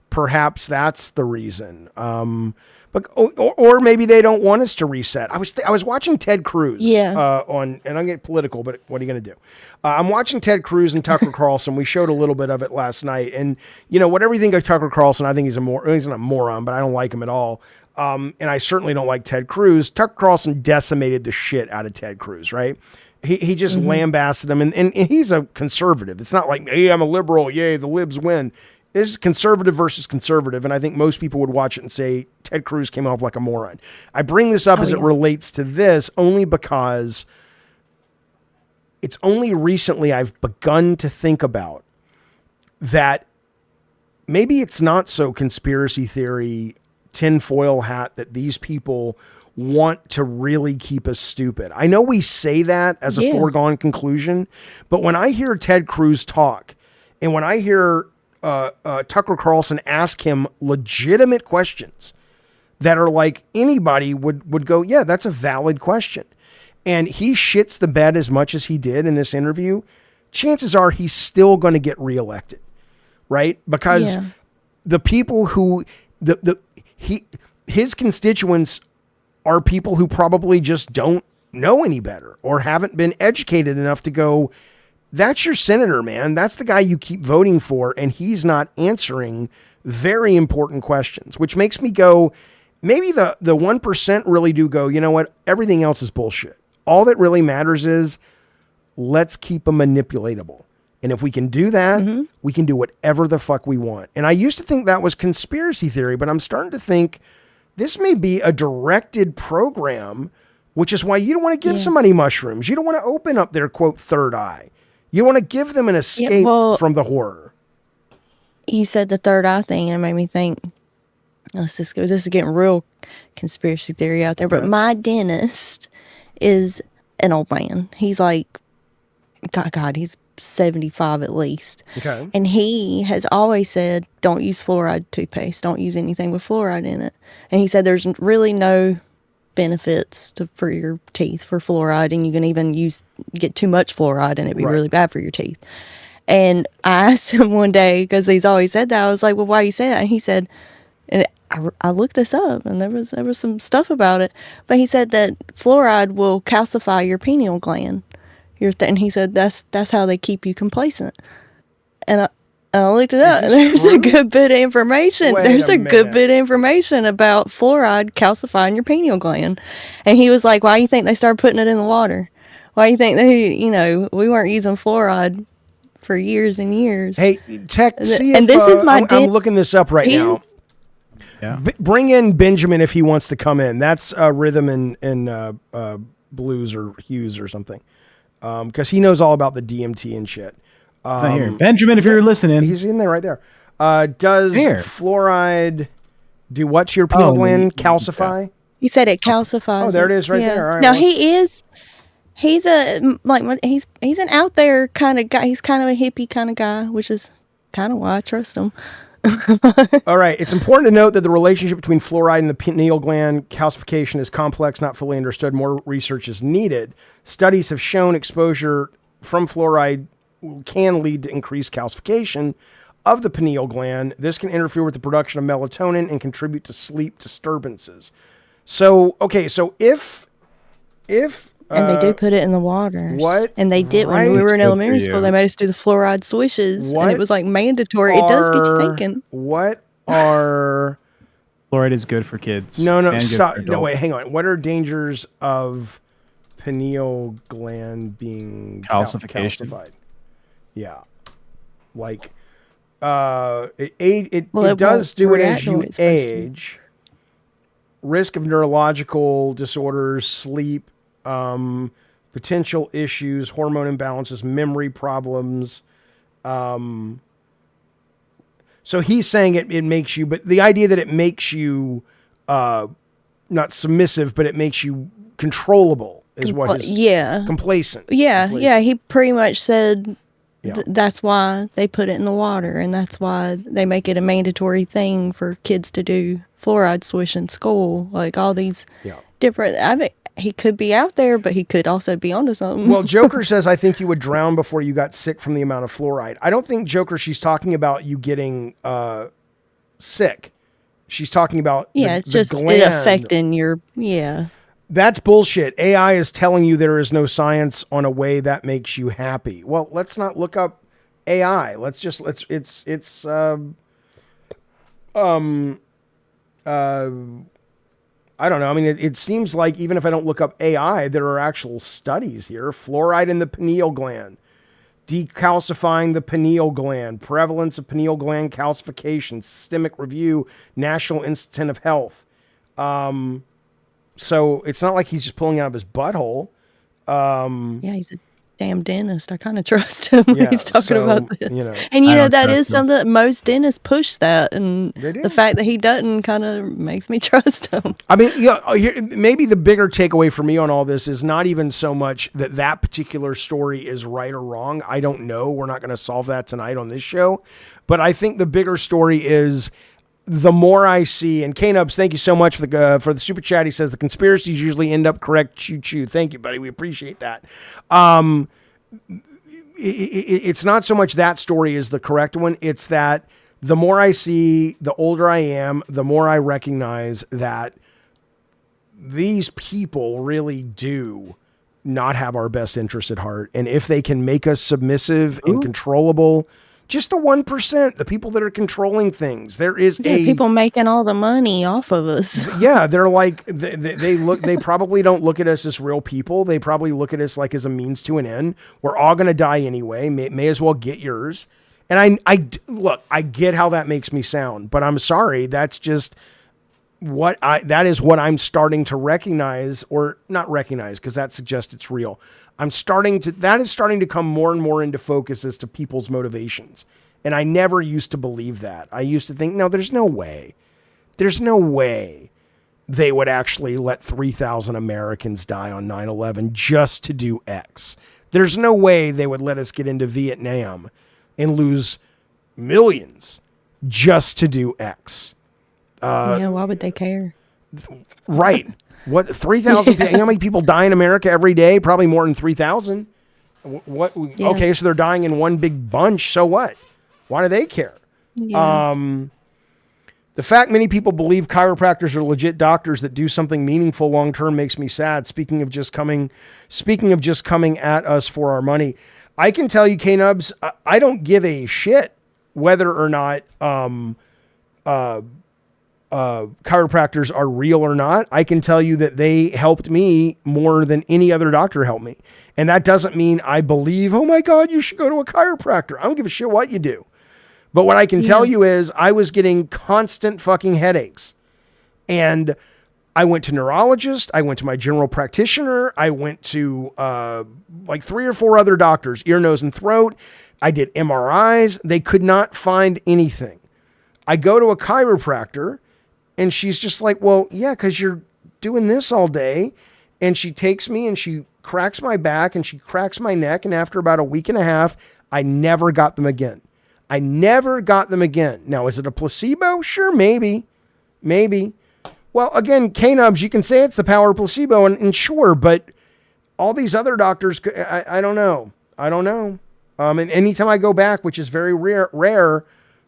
perhaps that's the reason. Or maybe they don't want us to reset. I was watching Ted Cruz and I'm getting political, but what are you going to do? I'm watching Ted Cruz and Tucker Carlson. We showed a little bit of it last night. And, whatever you think of Tucker Carlson, I think he's not a moron, but I don't like him at all. And I certainly don't like Ted Cruz. Tucker Carlson decimated the shit out of Ted Cruz, right? He just lambasted him. And he's a conservative. It's not like, hey, I'm a liberal. Yay, the libs win. It's conservative versus conservative, and I think most people would watch it and say Ted Cruz came off like a moron. I bring this up as it relates to this only because it's only recently I've begun to think about that maybe it's not so conspiracy theory, tinfoil hat that these people want to really keep us stupid. I know we say that as a foregone conclusion, but when I hear Ted Cruz talk and when I hear Tucker Carlson ask him legitimate questions that are like anybody would go, yeah, that's a valid question. And he shits the bed as much as he did in this interview, chances are he's still going to get reelected, right? Because the people who his constituents are people who probably just don't know any better or haven't been educated enough to go, that's your senator, man. That's the guy you keep voting for, and he's not answering very important questions, which makes me go, maybe the 1% really do go, you know what? Everything else is bullshit. All that really matters is let's keep them manipulatable. And if we can do that, we can do whatever the fuck we want. And I used to think that was conspiracy theory, but I'm starting to think this may be a directed program, which is why you don't want to give somebody mushrooms. You don't want to open up their, quote, third eye. You want to give them an escape from the horror. You said the third eye thing, and it made me think, let's just go. This is getting real conspiracy theory out there. But my dentist is an old man. He's like, God, he's 75 at least. Okay. And he has always said, don't use fluoride toothpaste. Don't use anything with fluoride in it. And he said there's really no benefits for your teeth for fluoride, and you can even get too much fluoride and it'd be really bad for your teeth. And I asked him one day, because he's always said that, I was like, well, why you say that? And he said, and I looked this up, and there was some stuff about it, but he said that fluoride will calcify your pineal gland. And he said that's how they keep you complacent. And I looked it up, and there's a good bit of information. There's a good bit of information about fluoride calcifying your pineal gland. And he was like, why do you think they started putting it in the water? Why do you think we weren't using fluoride for years and years? Hey, Tech, see and if, this is my I'm looking this up right now. Yeah. Bring in Benjamin if he wants to come in. That's rhythm and blues or hues or something. Because he knows all about the DMT and shit. It's not here. Benjamin, if you're listening. He's in there right there. Does fluoride do what to your pineal gland? Calcify? He said it calcifies. Oh, there it is right there. All right, now he's an out there kind of guy. He's kind of a hippie kind of guy, which is kind of why I trust him. All right. It's important to note that the relationship between fluoride and the pineal gland calcification is complex, not fully understood. More research is needed. Studies have shown exposure from fluoride can lead to increased calcification of the pineal gland. This can interfere with the production of melatonin and contribute to sleep disturbances. So, okay. So if and they do put it in the water. What? And they did when we were in elementary school. They made us do the fluoride swishes, and it was like mandatory. It does get you thinking. What are fluoride is good for kids? No, stop. No, wait, hang on. What are dangers of pineal gland being calcified? Yeah, like it does do it as you age. Risk of neurological disorders, sleep. Potential issues, hormone imbalances, memory problems. So he's saying it makes you, but the idea that it makes you not submissive, but it makes you controllable is what his complacent. Yeah. He pretty much said that's why they put it in the water, and that's why they make it a mandatory thing for kids to do fluoride swish in school. Like all these different. I mean, he could be out there, but he could also be onto something. Well, Joker says, I think you would drown before you got sick from the amount of fluoride. I don't think, Joker, she's talking about you getting sick. She's talking about it's just it affecting your, That's bullshit. AI is telling you there is no science on a way that makes you happy. Well, let's not look up AI. I don't know. I mean, it seems like even if I don't look up AI, there are actual studies here. Fluoride in the pineal gland, decalcifying the pineal gland, prevalence of pineal gland calcification, systemic review, National Institute of Health. So it's not like he's just pulling out of his butthole. damn dentist. I kind of trust him when Yeah, he's talking so, about this. you know. And I don't that trust is him. something that most dentists push that, and They do. the fact that he doesn't kind of makes me trust him. I mean, maybe the bigger takeaway for me on all this is not even so much that particular story is right or wrong. I don't know. We're not going to solve that tonight on this show. But I think the bigger story is the more I see, and K-Nubs, thank you so much for the super chat. He says the conspiracies usually end up correct. Choo choo. Thank you, buddy. We appreciate that. It's not so much that story is the correct one. It's that the more I see, the older I am, the more I recognize that these people really do not have our best interest at heart. And if they can make us submissive and controllable, just the 1%, the people that are controlling things, there is People making all the money off of us. Yeah, they're like, they probably don't look at us as real people. They probably look at us like as a means to an end. We're all going to die anyway. May as well get yours. And I get how that makes me sound, but I'm sorry. That's just that is what I'm starting to recognize, or not recognize, because that suggests it's real. That is starting to come more and more into focus as to people's motivations. And I never used to believe that. I used to think, no, there's no way they would actually let 3,000 Americans die on 9/11 just to do X. There's no way they would let us get into Vietnam and lose millions just to do X. Yeah, why would they care? Right. What, 3,000 people? You know how many people die in America every day? Probably more than 3,000. What? Yeah. Okay, so they're dying in one big bunch. So what? Why do they care? Yeah. The fact many people believe chiropractors are legit doctors that do something meaningful long term makes me sad. Speaking of just coming at us for our money, I can tell you, K-Nubs, I don't give a shit whether or not chiropractors are real or not. I can tell you that they helped me more than any other doctor helped me. And that doesn't mean I believe, oh my God, you should go to a chiropractor. I don't give a shit what you do. But what I can tell you is I was getting constant fucking headaches. And I went to neurologist. I went to my general practitioner. I went to like 3 or 4 other doctors, ear, nose, and throat. I did MRIs. They could not find anything. I go to a chiropractor and she's just like, well, yeah, because you're doing this all day. And she takes me and she cracks my back and she cracks my neck. And after about a week and a half, I never got them again. Now, is it a placebo? Sure, maybe. Well, again, K-Nubs, you can say it's the power of placebo, and sure, but all these other doctors, I don't know. And anytime I go back, which is very rare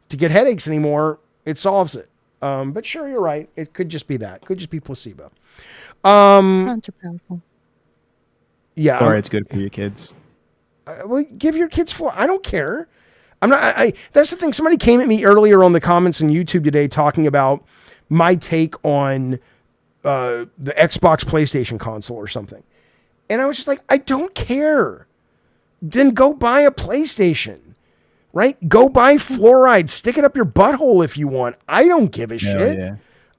to get headaches anymore, it solves it. But sure, you're right. It could just be that. Could just be placebo. Plants are powerful. Yeah. Or it's good for your kids. Well, give your kids Fluoride. I don't care. I'm not. That's the thing. Somebody came at me earlier on the comments on YouTube today talking about my take on the Xbox PlayStation console or something, and I was just like, I don't care. Then go buy a PlayStation, right? Go buy Fluoride. Stick it up your butthole if you want. I don't give a shit. Yeah.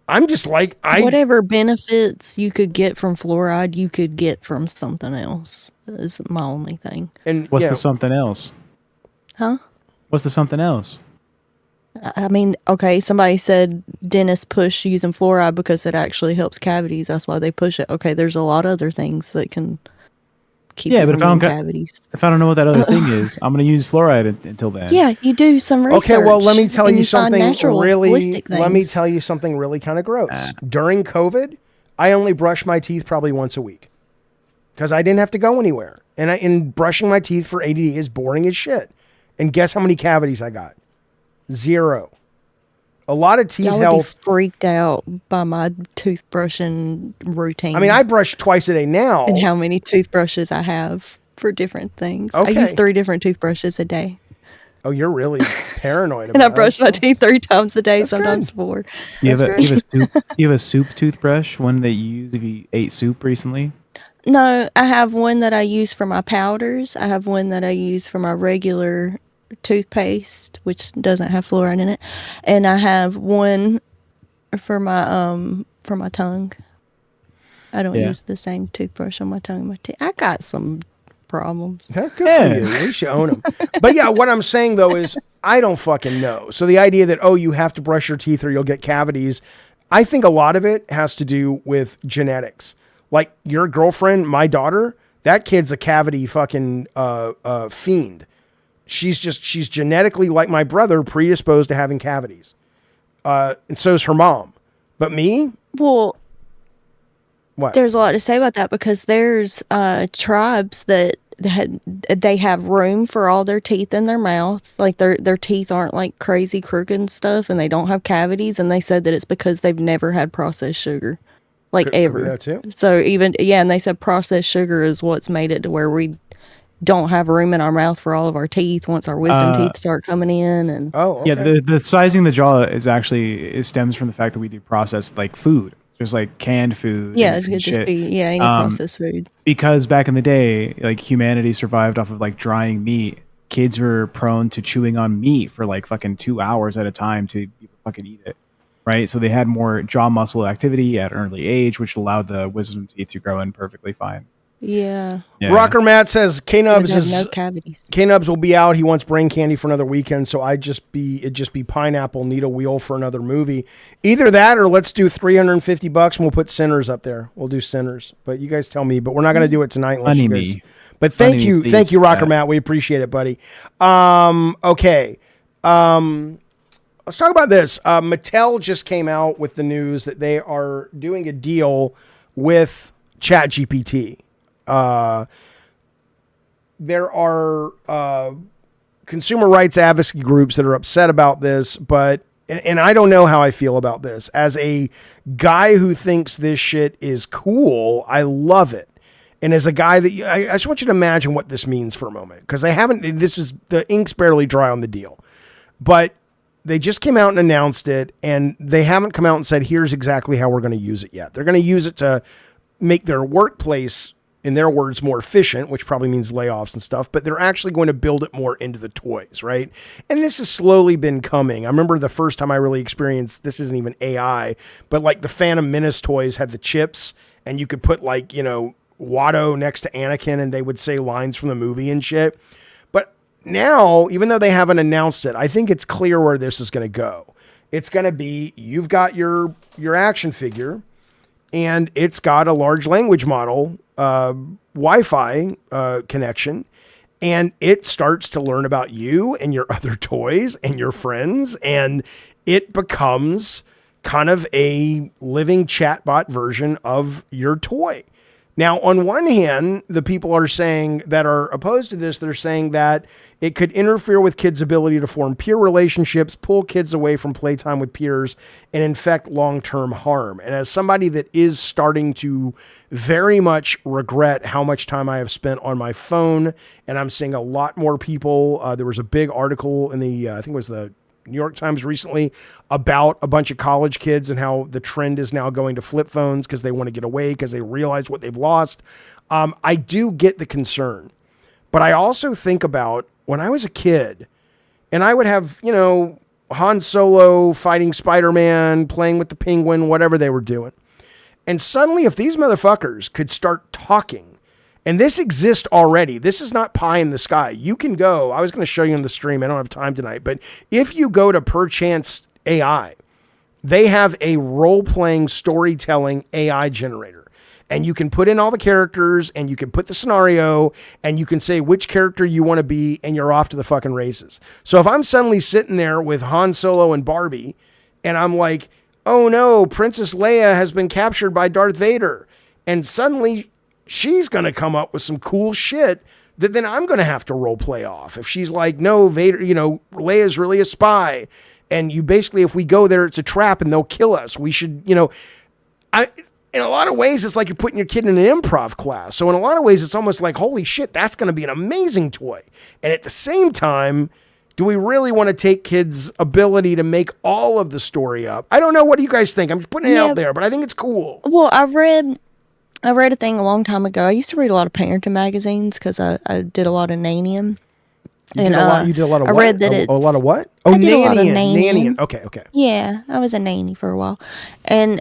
I'm just like, whatever benefits you could get from fluoride, you could get from something else. Is my only thing. And What's the something else? Huh? What's the something else? I mean, okay, somebody said dentists push using fluoride because it actually helps cavities. That's why they push it. Okay, there's a lot of other things that can keep Yeah, but if I don't cavities. If I don't know what that other thing is, I'm going to use fluoride until then. Yeah, you do some research. Okay, well, let me tell you something really. holistic Let me things. tell you something really kind of gross. During COVID, I only brushed my teeth probably once a week because I didn't have to go anywhere, and brushing my teeth for ADD is boring as shit. And guess how many cavities I got? 0. A lot of teeth Y'all would health. be freaked out by my toothbrushing routine. I mean, I brush twice a day now. and how many toothbrushes I have for different things. I Okay. use 3 different toothbrushes a day. Oh, you're really paranoid about And I it. brush my teeth 3 times a day, That's sometimes good. 4. You have That's you have a soup toothbrush, one that you use if you ate soup recently? No, I have one that I use for my powders. I have one that I use for my regular toothpaste, which doesn't have fluoride in it. And I have one for my tongue. I don't Yeah. use the same toothbrush on my tongue and my teeth. I got some problems. That's good for you. At least you own them. But yeah, what I'm saying though is I don't fucking know. So the idea that, oh, you have to brush your teeth or you'll get cavities, I think a lot of it has to do with genetics. Like your girlfriend, my daughter, that kid's a cavity fucking fiend. She's genetically like my brother, predisposed to having cavities. And so is her mom. But me? Well, what? There's a lot to say about that because there's tribes that they have room for all their teeth in their mouth. Like their teeth aren't like crazy crooked and stuff, and they don't have cavities. And they said that it's because they've never had processed sugar, like ever. Could be that too. So and they said processed sugar is what's made it to where we don't have room in our mouth for all of our teeth once our wisdom teeth start coming in. And yeah, the sizing the jaw is actually it stems from the fact that we do processed like food. Just like canned food. Yeah, it could just be any processed food. Because back in the day, like humanity survived off of like drying meat. Kids were prone to chewing on meat for like fucking 2 hours at a time to fucking eat it, right? So they had more jaw muscle activity at an early age, which allowed the wisdom teeth to grow in perfectly fine. Yeah. Rocker Matt says K-Nubs no cavities. K-Nubs will be out. He wants brain candy for another weekend, so it'd just be pineapple, need a wheel for another movie. Either that or let's do $350 and we'll put Sinners up there. We'll do Sinners. But you guys tell me, but we're not going to do it tonight unless you guys. But thank you, Rocker Matt. We appreciate it, buddy. Okay. Let's talk about this. Mattel just came out with the news that they are doing a deal with ChatGPT. There are consumer rights advocacy groups that are upset about this, but and I don't know how I feel about this. As a guy who thinks this shit is cool, I love it. And as a guy that I just want you to imagine what this means for a moment, because the ink's barely dry on the deal, but they just came out and announced it, and they haven't come out and said, here's exactly how we're going to use it yet. They're going to use it to make their workplace, in their words, more efficient, which probably means layoffs and stuff, but they're actually going to build it more into the toys, right? And this has slowly been coming. I remember the first time I really experienced, this isn't even AI, but like the Phantom Menace toys had the chips, and you could put like, Watto next to Anakin, and they would say lines from the movie and shit. But now, even though they haven't announced it, I think it's clear where this is going to go. It's going to be, you've got your action figure, and it's got a large language model, Wi-Fi connection, and it starts to learn about you and your other toys and your friends, and it becomes kind of a living chatbot version of your toy. Now, on one hand, the people are saying that are opposed to this, they're saying that it could interfere with kids' ability to form peer relationships, pull kids away from playtime with peers, and infect long-term harm. And as somebody that is starting to very much regret how much time I have spent on my phone, and I'm seeing a lot more people, there was a big article in the, I think it was the New York Times recently about a bunch of college kids and how the trend is now going to flip phones because they want to get away because they realize what they've lost. I do get the concern, but I also think about when I was a kid and I would have, Han Solo fighting Spider-Man, playing with the Penguin, whatever they were doing. And suddenly if these motherfuckers could start talking, and this exists already. This is not pie in the sky. You can go, I was going to show you in the stream. I don't have time tonight, but if you go to Perchance AI, they have a role-playing storytelling AI generator. And you can put in all the characters and you can put the scenario and you can say which character you want to be and you're off to the fucking races. So if I'm suddenly sitting there with Han Solo and Barbie and I'm like, oh no, Princess Leia has been captured by Darth Vader. And suddenly she's going to come up with some cool shit that then I'm going to have to role play off. If she's like, no, Vader, Leia's really a spy. And you basically, if we go there, it's a trap and they'll kill us. We should, in a lot of ways, it's like you're putting your kid in an improv class. So in a lot of ways, it's almost like, holy shit, that's going to be an amazing toy. And at the same time, do we really want to take kids' ability to make all of the story up? I don't know. What do you guys think? I'm just putting it out there, but I think it's cool. Well, I read a thing a long time ago. I used to read a lot of parenting magazines because I did a lot of nannying. You did a lot of I what? read that a lot of what? Oh, nannying. Okay. Yeah, I was a nanny for a while. And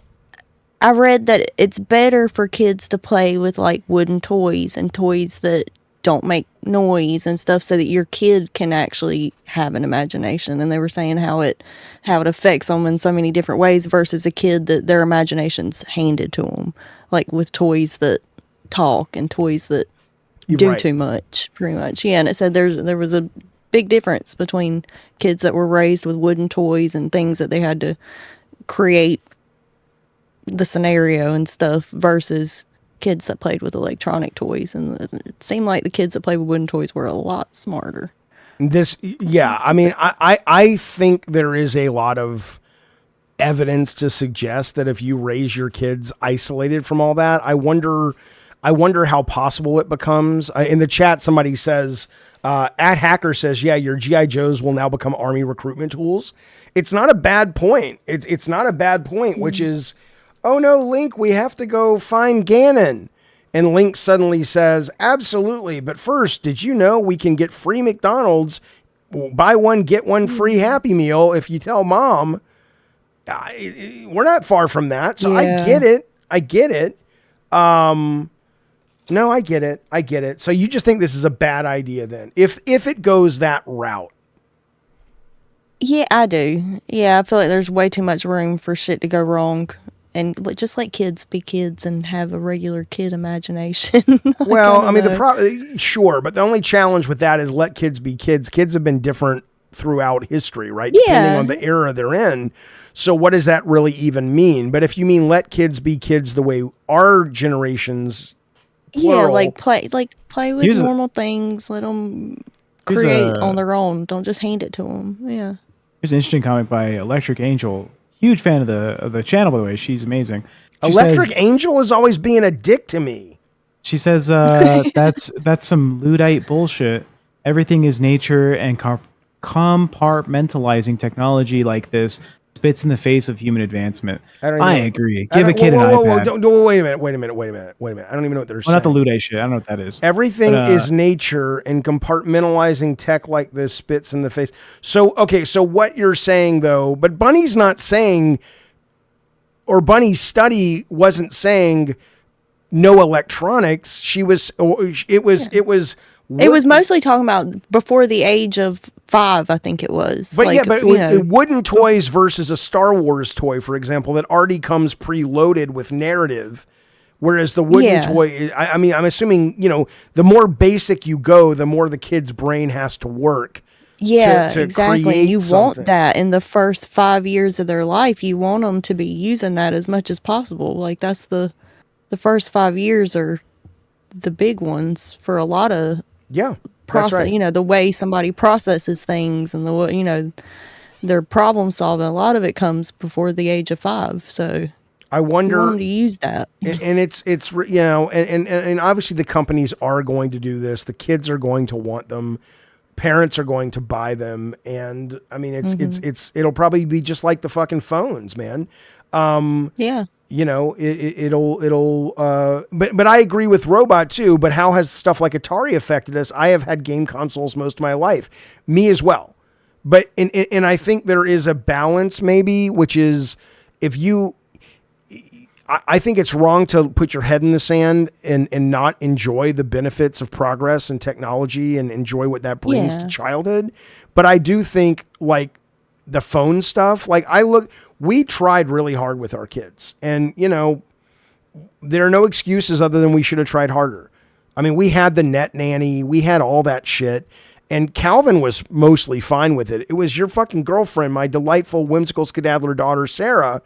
I read that it's better for kids to play with like wooden toys and toys that don't make noise and stuff so that your kid can actually have an imagination. And they were saying how it affects them in so many different ways versus a kid that their imagination's handed to them, like with toys that talk and toys that do too much, pretty much. Yeah, and it said there was a big difference between kids that were raised with wooden toys and things that they had to create the scenario and stuff versus kids that played with electronic toys. And it seemed like the kids that played with wooden toys were a lot smarter. I mean, I think there is a lot of evidence to suggest that if you raise your kids isolated from all that, I wonder how possible it becomes. In the chat, somebody says, at Hacker says, yeah, your G.I. Joes will now become Army recruitment tools. It's not a bad point. It's not a bad point, which is, oh no, Link, we have to go find Ganon. And Link suddenly says, absolutely. But first, did you know we can get free McDonald's, buy one, get one free Happy Meal if you tell mom? We're not far from that. So I get it. No, I get it. So you just think this is a bad idea then, if it goes that route? Yeah, I do. Yeah, I feel like there's way too much room for shit to go wrong. And just let kids be kids and have a regular kid imagination. Well, I mean, sure, but the only challenge with that is let kids be kids. Kids have been different throughout history, right? Yeah. Depending on the era they're in. So what does that really even mean? But if you mean let kids be kids the way our generations, plural, yeah, like play with normal things. Let them create on their own. Don't just hand it to them. Yeah. Here's an interesting comment by Electric Angel. Huge fan of the channel, by the way. She's amazing. Electric Angel is always being a dick to me. She says that's some Luddite bullshit. Everything is nature, and compartmentalizing technology like this spits in the face of human advancement. I agree. Give a kid an iPad. Wait a minute. I don't even know what they're saying. Not the Luddite shit. I don't know what that is. Everything is nature, and compartmentalizing tech like this spits in the face. So, okay, so what you're saying, though, but Bunny's not saying, or Bunny's study wasn't saying no electronics. It was mostly talking about before the age of 5, I think it was. But wooden toys versus a Star Wars toy, for example, that already comes preloaded with narrative, whereas the wooden toy, I mean, I'm assuming, the more basic you go, the more the kid's brain has to work. Yeah, to exactly. You something. want that in the first 5 years of their life. You want them to be using that as much as possible. Like that's the first 5 years are the big ones for a lot of process. Right. The way somebody processes things and the way their problem solving. A lot of it comes before the age of 5. So I wonder, you want them to use that. And it's and obviously the companies are going to do this. The kids are going to want them. Parents are going to buy them, and I mean it'll probably be just like the fucking phones, man. Yeah. It'll but I agree with Robot too. But how has stuff like Atari affected us? I have had game consoles most of my life, me as well. But and I think there is a balance maybe, which is I think it's wrong to put your head in the sand and not enjoy the benefits of progress and technology and enjoy what that brings to childhood. But I do think like the phone stuff, we tried really hard with our kids, and there are no excuses other than we should have tried harder. I mean, we had the net nanny, we had all that shit, and Calvin was mostly fine with it. It was your fucking girlfriend, my delightful, whimsical skedaddler daughter, Sarah,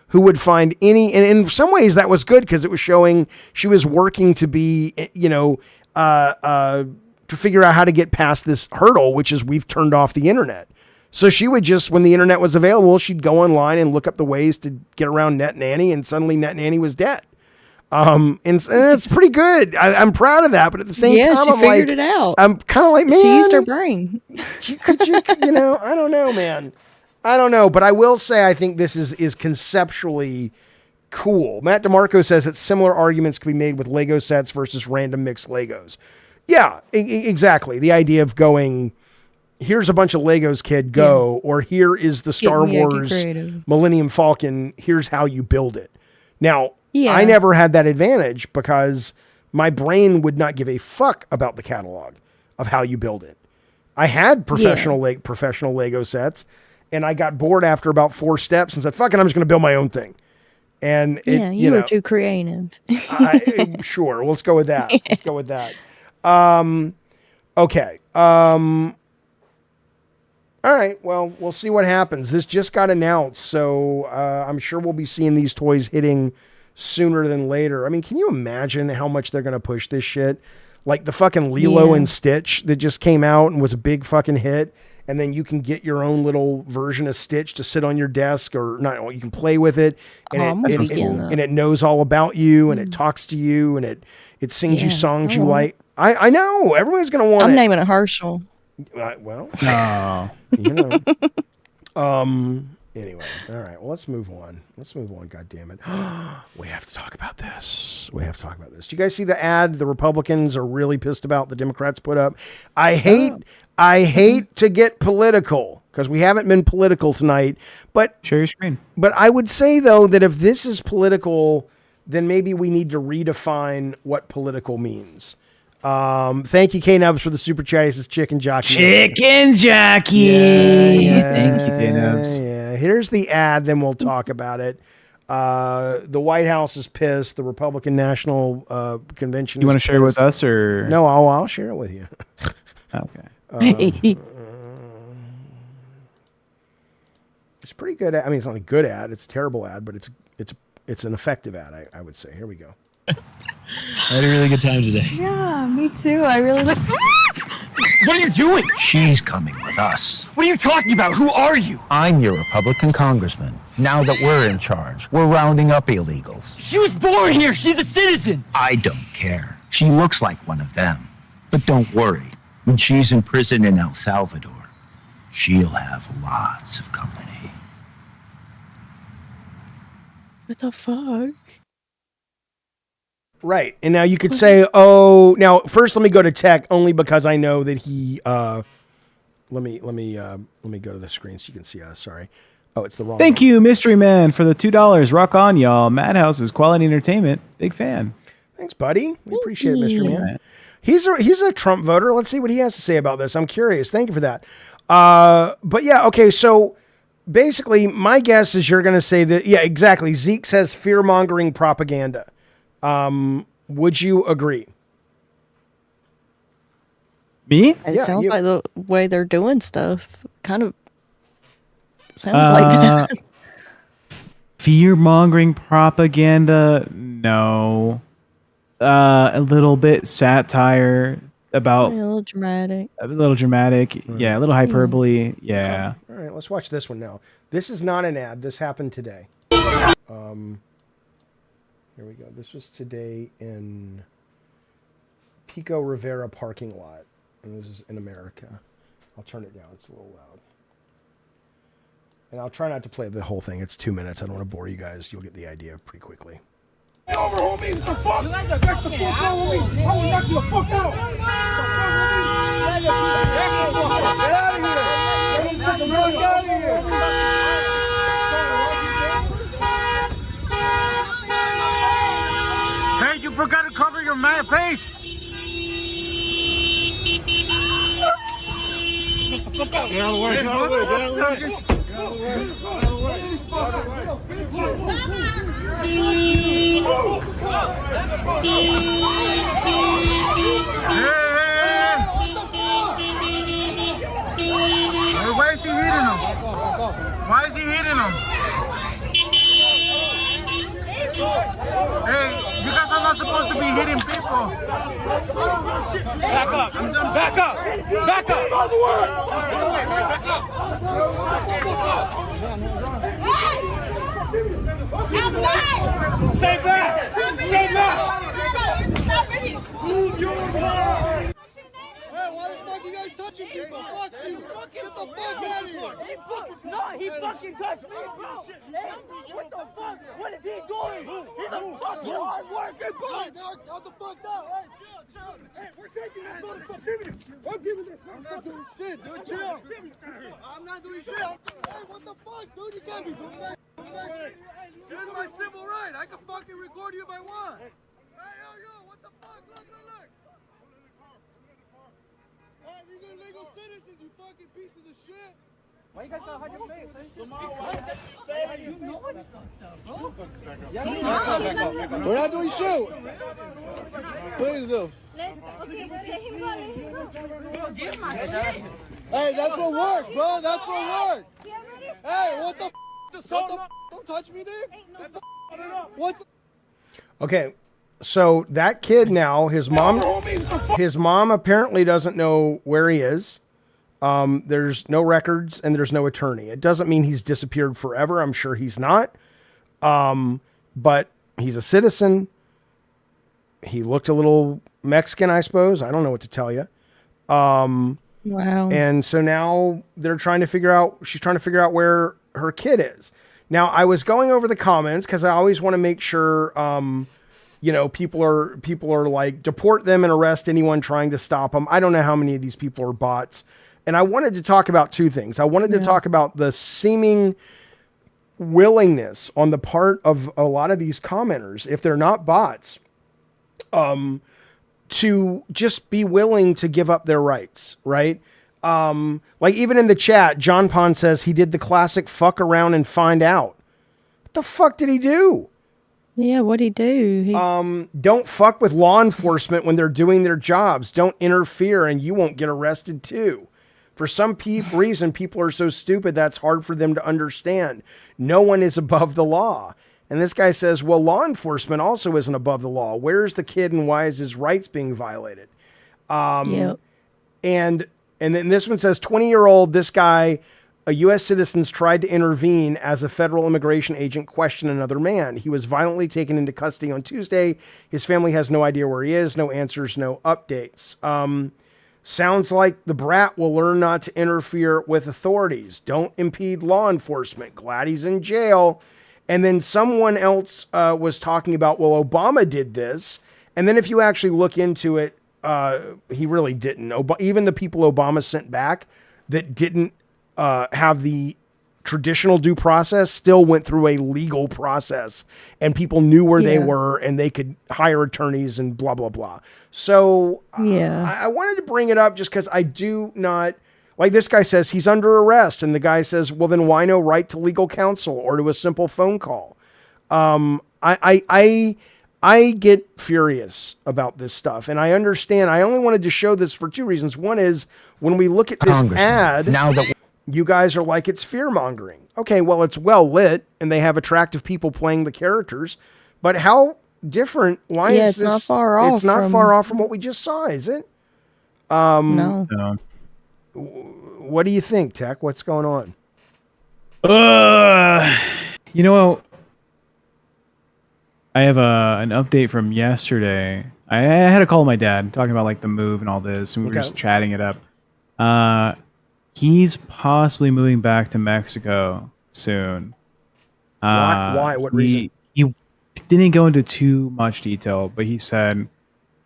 who would find and in some ways that was good because it was showing she was working to be, to figure out how to get past this hurdle, which is we've turned off the internet. So she would just, when the internet was available, she'd go online and look up the ways to get around Net Nanny, and suddenly Net Nanny was dead. And it's pretty good. I'm proud of that, but at the same time, she figured it out. I'm kind of like, man, she used her brain. Could you, I don't know, man. I don't know, but I will say I think this is conceptually cool. Matt DeMarco says that similar arguments can be made with Lego sets versus random mixed Legos. Yeah, exactly. The idea of going, here's a bunch of Legos, kid, go, or here is the Star Wars Millennium Falcon, here's how you build it. Now, I never had that advantage because My brain would not give a fuck about the catalog of how you build it. I had professional Lego sets, and I got bored after about 4 steps and said, fuck it, I'm just going to build my own thing. And you were too creative. Sure. Let's go with that. Let's go with that. Okay. All right. Well, we'll see what happens. This just got announced, so I'm sure we'll be seeing these toys hitting sooner than later. I mean, can you imagine how much they're going to push this shit? Like the fucking Lilo and Stitch that just came out and was a big fucking hit. And then you can get your own little version of Stitch to sit on your desk, or not. You can play with it, and it knows all about you, and it talks to you, and it sings you songs you like. I know everyone's gonna want. I'm naming it Herschel. Well, Anyway, all right. Well, let's move on. God damn it. We have to talk about this. Do you guys see the ad the Republicans are really pissed about the Democrats put up? I hate to get political because we haven't been political tonight, but share your screen. But I would say though that if this is political, then maybe we need to redefine what political means. Thank you, K-Nubs, for the super chat. This is Chicken Jockey. Chicken Jockey. Yeah. Thank you, K-Nubs. Yeah. Here's the ad, then we'll talk about it. The White House is pissed. The Republican National Convention You is want to share with us, or? No, I'll share it with you. Okay. It's pretty good. I mean, it's not a good ad. It's a terrible ad, but it's an effective ad, I would say. Here we go. I had a really good time today. Yeah, me too. I really look. What are you doing? She's coming with us. What are you talking about? Who are you? I'm your Republican congressman. Now that we're in charge, we're rounding up illegals. She was born here. She's a citizen. I don't care. She looks like one of them. But don't worry. When she's in prison in El Salvador, she'll have lots of company. What the fuck? Right. And now you could say, now first let me go to tech only because I know that he let me go to the screen so you can see us. Sorry. Oh, it's the wrong Thank you, Mystery Man, for the $2. Rock on, y'all. Madhouse is quality entertainment. Big fan. Thanks, buddy. We appreciate it, Mystery Man. He's a Trump voter. Let's see what he has to say about this. I'm curious. Thank you for that. But yeah, okay, so basically my guess is you're gonna say that, yeah, exactly. Zeke says fear-mongering propaganda. Would you agree? Me? It sounds like the way they're doing stuff. Kind of sounds like that. Fear-mongering propaganda? No. A little bit satire about... A little dramatic. Yeah, a little hyperbole. Yeah. All right, let's watch this one now. This is not an ad. This happened today. Here we go. This was today in Pico Rivera parking lot. And this is in America. I'll turn it down. It's a little loud. And I'll try not to play the whole thing. It's 2 minutes. I don't want to bore you guys. You'll get the idea pretty quickly. Get over, homie! What the fuck? You like the fuck over me! I will knock you the fuck out! Get out of here! Hey, you forgot to cover your mad face! Get out of the way, get out of the way, get out of the way! Get out of the way, get out of the way! Hey, why is he hitting him? Why is he hitting him? Hey, you guys are not supposed to be hitting people. Back up. Back up. Back up. Stay back! Stay back! Move your ball! Hey, why the fuck you guys touching people? Fuck you! Get the fuck out of here! He fucking touched me, bro! What the fuck? What is he doing? He's a fucking hard worker, bro! Hey, calm the fuck down! Hey, chill! Hey, we're taking this motherfucker! I'm giving this! I'm not doing shit, dude, chill! I'm not doing shit! Hey, what the fuck, dude? You can't be doing that! This is my civil right. I can fucking record you if I want. Hey, yo, what the fuck? Alright, these are legal citizens, you fucking pieces of shit. Why you guys gotta hide your face? We're not doing shit. Please do. Hey, that's for work, bro. That's for work. Hey, what the? Don't touch me, dude. What's? Okay, so that kid now, his mom apparently doesn't know where he is. There's no records and there's no attorney. It doesn't mean he's disappeared forever. I'm sure he's not. But he's a citizen. He looked a little Mexican, I suppose. I don't know what to tell you. Wow. And so now she's trying to figure out where her kid is. Now, I was going over the comments because I always want to make sure, people are like, deport them and arrest anyone trying to stop them. I don't know how many of these people are bots. And I wanted to talk about two things. I wanted to talk about the seeming willingness on the part of a lot of these commenters, if they're not bots, to just be willing to give up their rights, right? Like even in the chat, John Pond says he did the classic fuck around and find out. What the fuck did he do? Yeah, what'd he do? Don't fuck with law enforcement when they're doing their jobs. Don't interfere and you won't get arrested too. For some reason, people are so stupid that's hard for them to understand. No one is above the law. And this guy says, well, law enforcement also isn't above the law. Where's the kid and why is his rights being violated? Yep. And then this one says, 20-year-old, this guy, a U.S. citizen, tried to intervene as a federal immigration agent questioned another man. He was violently taken into custody on Tuesday. His family has no idea where he is, no answers, no updates. Sounds like the brat will learn not to interfere with authorities. Don't impede law enforcement. Glad he's in jail. And then someone else was talking about, well, Obama did this. And then if you actually look into it, he really didn't. Even the people Obama sent back that didn't have the traditional due process still went through a legal process and people knew where they were and they could hire attorneys and blah, blah, blah. So I wanted to bring it up just because I do not like this guy says he's under arrest. And the guy says, well, then why no right to legal counsel or to a simple phone call? I get furious about this stuff and I understand. I only wanted to show this for two reasons. One is when we look at this ad, now that you guys are like, it's fear mongering. Okay, well, it's well lit and they have attractive people playing the characters, but how different? Why is it's this? Not far off. It's not far off from what we just saw, is it? No. What do you think, Tech? What's going on? You know, I have an update from yesterday. I had a call with my dad talking about like the move and all this, and we were just chatting it up. He's possibly moving back to Mexico soon. Why? What reason? He didn't go into too much detail, but he said,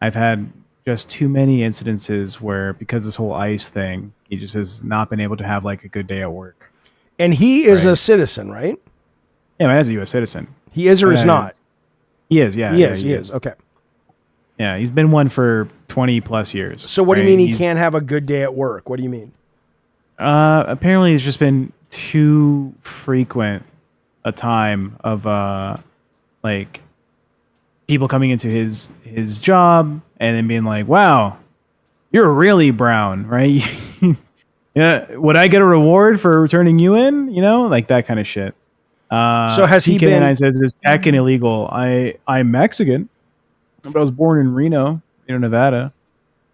I've had just too many incidences where, because this whole ICE thing, he just has not been able to have like a good day at work. And he is a citizen, right? Yeah, man, he's a U.S. citizen. He is or is not? He is, yeah. He is. Okay. Yeah, he's been one for 20 plus years. So what do you mean he can't have a good day at work? What do you mean? Apparently it's just been too frequent a time of like people coming into his job and then being like, wow, you're really brown, right? Yeah, would I get a reward for returning you in? You know, like that kind of shit. So has he been? And says it's heckin' illegal. I'm Mexican, but I was born in Reno, Nevada.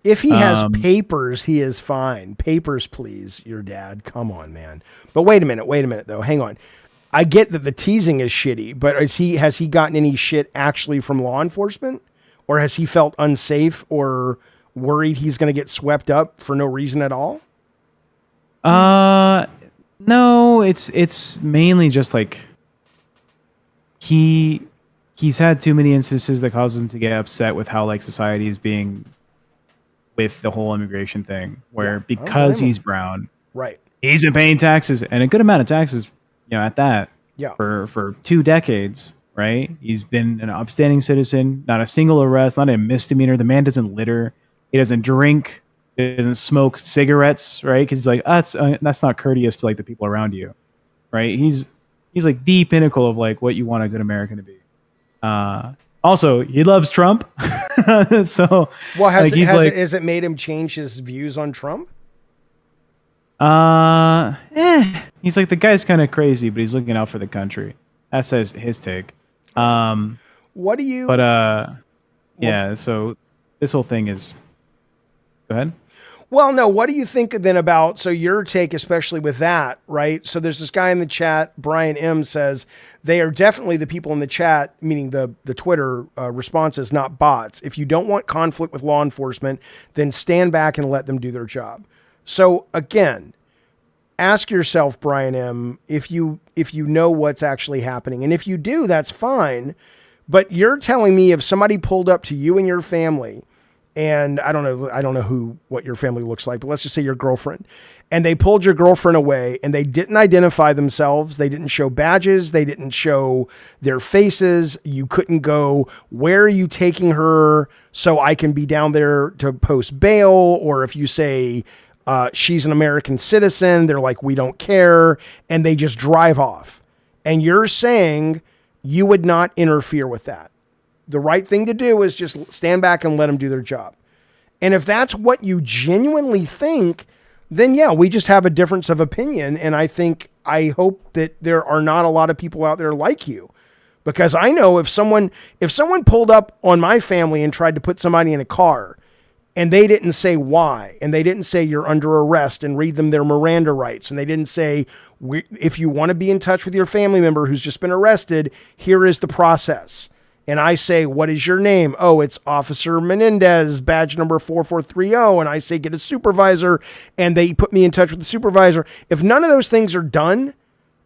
If he has papers, he is fine. Papers, please, your dad. Come on, man. But wait a minute, though. Hang on. I get that the teasing is shitty, but has he gotten any shit actually from law enforcement? Or has he felt unsafe or worried he's going to get swept up for no reason at all? No, it's mainly just like he's had too many instances that causes him to get upset with how like society is being with the whole immigration thing, where because he's brown, right, he's been paying taxes and a good amount of taxes, at that, for 2 decades, right? He's been an upstanding citizen, not a single arrest, not a misdemeanor. The man doesn't litter. He doesn't drink. He doesn't smoke cigarettes, right? Because he's like, that's not courteous to like the people around you, right? He's like the pinnacle of like what you want a good American to be. Also, he loves Trump, so Well, has it made him change his views on Trump? He's like, the guy's kind of crazy, but he's looking out for the country. That's his take. What do you? But yeah. So this whole thing is. Go ahead. Well, no. What do you think then about, so your take, especially with that, right? So there's this guy in the chat, Brian M, says they are definitely the people in the chat, meaning the Twitter responses, not bots. If you don't want conflict with law enforcement, then stand back and let them do their job. So again, ask yourself, Brian M, if you know what's actually happening. And if you do, that's fine. But you're telling me if somebody pulled up to you and your family, and I don't know what your family looks like, but let's just say your girlfriend, and they pulled your girlfriend away and they didn't identify themselves. They didn't show badges. They didn't show their faces. You couldn't go, where are you taking her so I can be down there to post bail? Or if you say, she's an American citizen, they're like, we don't care. And they just drive off. And you're saying you would not interfere with that. The right thing to do is just stand back and let them do their job. And if that's what you genuinely think, then yeah, we just have a difference of opinion. And I hope that there are not a lot of people out there like you, because I know if someone pulled up on my family and tried to put somebody in a car and they didn't say why, and they didn't say you're under arrest and read them their Miranda rights, and they didn't say, if you want to be in touch with your family member who's just been arrested, here is the process. And I say, what is your name? Oh, it's Officer Menendez, badge number 4430. And I say, get a supervisor. And they put me in touch with the supervisor. If none of those things are done,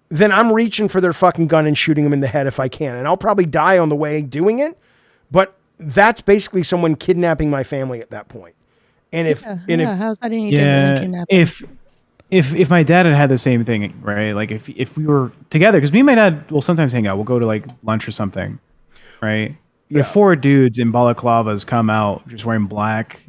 then I'm reaching for their fucking gun and shooting them in the head if I can. And I'll probably die on the way doing it. But that's basically someone kidnapping my family at that point. And if how's that any different than kidnapping? If my dad had the same thing, right? Like if we were together, because me and my dad will sometimes hang out. We'll go to like lunch or something. Right. Yeah. If 4 dudes in balaclavas come out just wearing black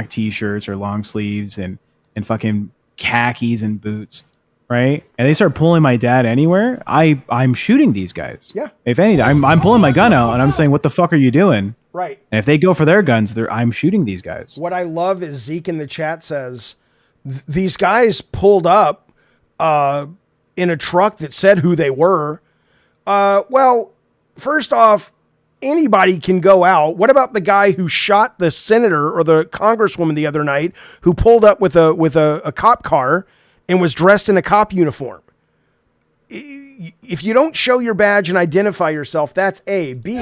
t-shirts or long sleeves and fucking khakis and boots, right? And they start pulling my dad anywhere, I'm shooting these guys. Yeah. If anything, I'm pulling my gun out and I'm saying, what the fuck are you doing? Right. And if they go for their guns, I'm shooting these guys. What I love is Zeke in the chat says these guys pulled up in a truck that said who they were. Well, first off, anybody can go out. What about the guy who shot the senator or the congresswoman the other night who pulled up with a cop car and was dressed in a cop uniform? If you don't show your badge and identify yourself, that's A. B,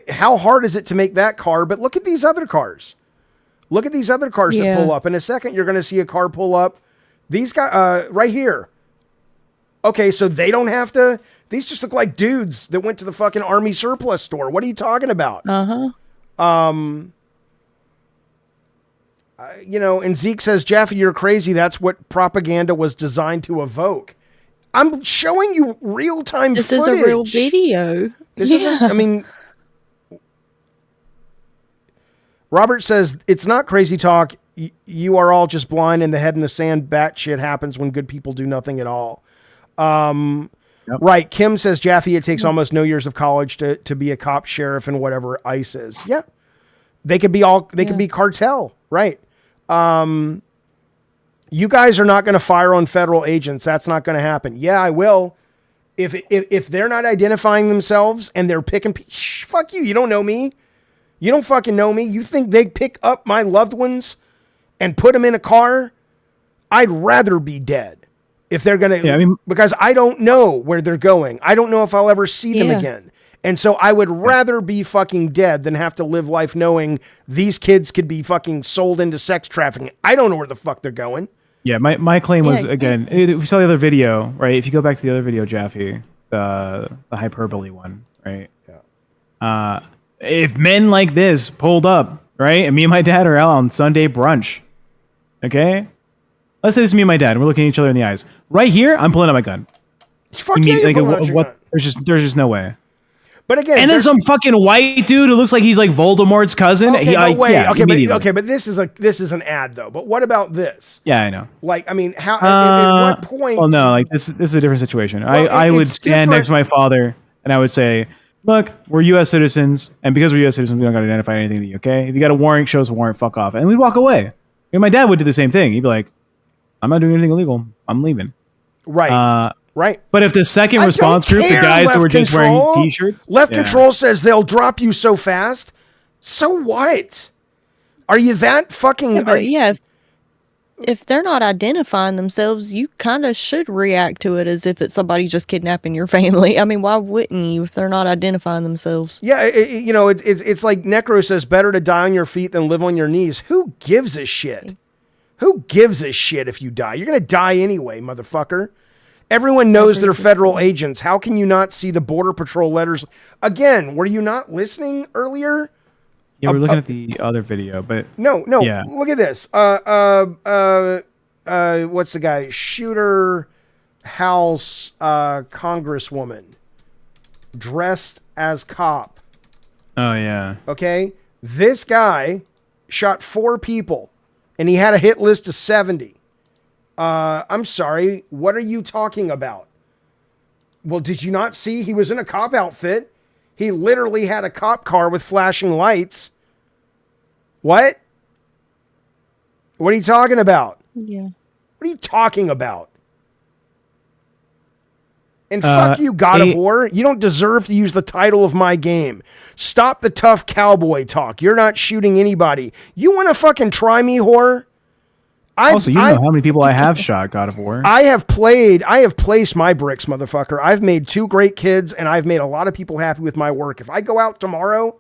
how hard is it to make that car? But look at these other cars. Look at these other cars that pull up. In a second, you're going to see a car pull up. These guys right here. Okay, so they don't have to. These just look like dudes that went to the fucking army surplus store. What are you talking about? And Zeke says, Jaffe, you're crazy. That's what propaganda was designed to evoke. I'm showing you real-time footage. This is a real video. Robert says, it's not crazy talk. You are all just blind in the head in the sand. Bat shit happens when good people do nothing at all. Yep. Right. Kim says, Jaffe, it takes almost no years of college to be a cop, sheriff, and whatever ICE is. Yeah. They could be could be cartel. Right. You guys are not going to fire on federal agents. That's not going to happen. Yeah, I will. If they're not identifying themselves and they're picking, fuck you. You don't know me. You don't fucking know me. You think they'd pick up my loved ones and put them in a car? I'd rather be dead. If they're going to, because I don't know where they're going. I don't know if I'll ever see them again. And so I would rather be fucking dead than have to live life knowing these kids could be fucking sold into sex trafficking. I don't know where the fuck they're going. Yeah. My claim was, again, we saw the other video, right? If you go back to the other video, Jaffe, the hyperbole one, right? Yeah. If men like this pulled up, right? And me and my dad are out on Sunday brunch. Okay. Let's say this is me and my dad, and we're looking at each other in the eyes. Right here, I'm pulling out my gun. Fuck yeah, you're pulling out your gun. There's just no way. But again, and then some fucking white dude who looks like he's like Voldemort's cousin. Okay, but this is an ad though. But what about this? Yeah, I know. Like, I mean, how? At what point? Well, no, like this is a different situation. Well, I would stand next to my father and I would say, "Look, we're U.S. citizens, and because we're U.S. citizens, we don't got to identify anything to you. Okay, if you got a warrant, show us a warrant. Fuck off." And we'd walk away. And my dad would do the same thing. He'd be like, "I'm not doing anything illegal. I'm leaving." Right. Right. But if the second response group, the guys who were just wearing t-shirts, left control says they'll drop you so fast. So what? Are you that fucking? If they're not identifying themselves, you kind of should react to it as if it's somebody just kidnapping your family. I mean, why wouldn't you if they're not identifying themselves? Yeah, it's like Necro says, better to die on your feet than live on your knees. Who gives a shit? Who gives a shit if you die? You're gonna die anyway, motherfucker. Everyone knows they're federal agents. How can you not see the Border Patrol letters? Again, were you not listening earlier? Yeah, we're looking at the other video, but no. Yeah. Look at this. What's the guy? Shooter House Congresswoman dressed as cop. Oh yeah. Okay. This guy shot 4 people, and he had a hit list of 70. I'm sorry, what are you talking about? Well, did you not see he was in a cop outfit? He literally had a cop car with flashing lights. What? What are you talking about? Yeah. What are you talking about? And fuck you, God of War. You don't deserve to use the title of my game. Stop the tough cowboy talk. You're not shooting anybody. You want to fucking try me, whore? Also, you know how many people I have shot, God of War. I have placed my bricks, motherfucker. I've made 2 great kids, and I've made a lot of people happy with my work. If I go out tomorrow,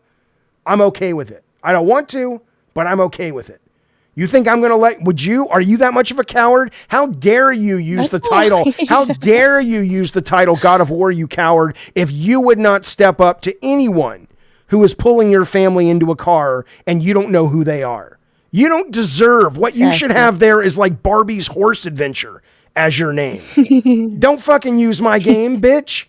I'm okay with it. I don't want to, but I'm okay with it. You think I'm going to are you that much of a coward? How dare you use the title? How dare you use the title God of War, you coward, if you would not step up to anyone who is pulling your family into a car and you don't know who they are? You don't deserve. What you should have there is like Barbie's horse adventure as your name. Don't fucking use my game, bitch.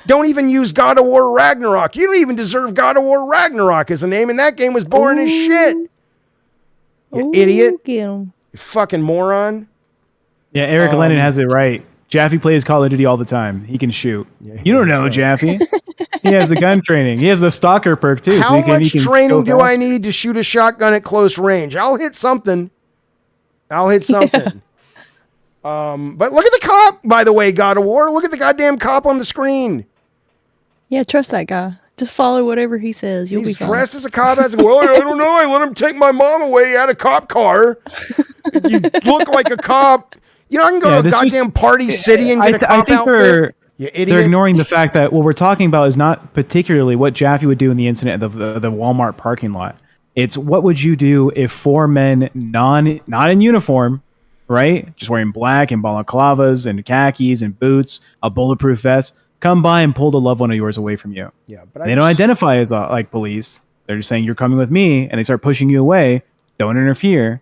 Don't even use God of War Ragnarok. You don't even deserve God of War Ragnarok as a name, and that game was boring as shit. You idiot. You fucking moron. Yeah, Eric Lennon has it right. Jaffe plays Call of Duty all the time. He can shoot. Yeah, you don't know, Jaffe. He has the gun training. He has the stalker perk too. How much training do I need to shoot a shotgun at close range? I'll hit something. But look at the cop, by the way, God of War. Look at the goddamn cop on the screen. Yeah, trust that guy. Just follow whatever he says. You'll be fine. He's dressed as a cop. I don't know. I let him take my mom away at a cop car. You look like a cop. You know, I can go to a goddamn Party City and get a cop outfit. You idiot. They're ignoring the fact that what we're talking about is not particularly what Jaffe would do in the incident of the Walmart parking lot. It's what would you do if 4 men not in uniform, right? Just wearing black and balaclavas and khakis and boots, a bulletproof vest, come by and pulled a loved one of yours away from you. Yeah, but they don't identify as like police. They're just saying you're coming with me, and they start pushing you away. Don't interfere.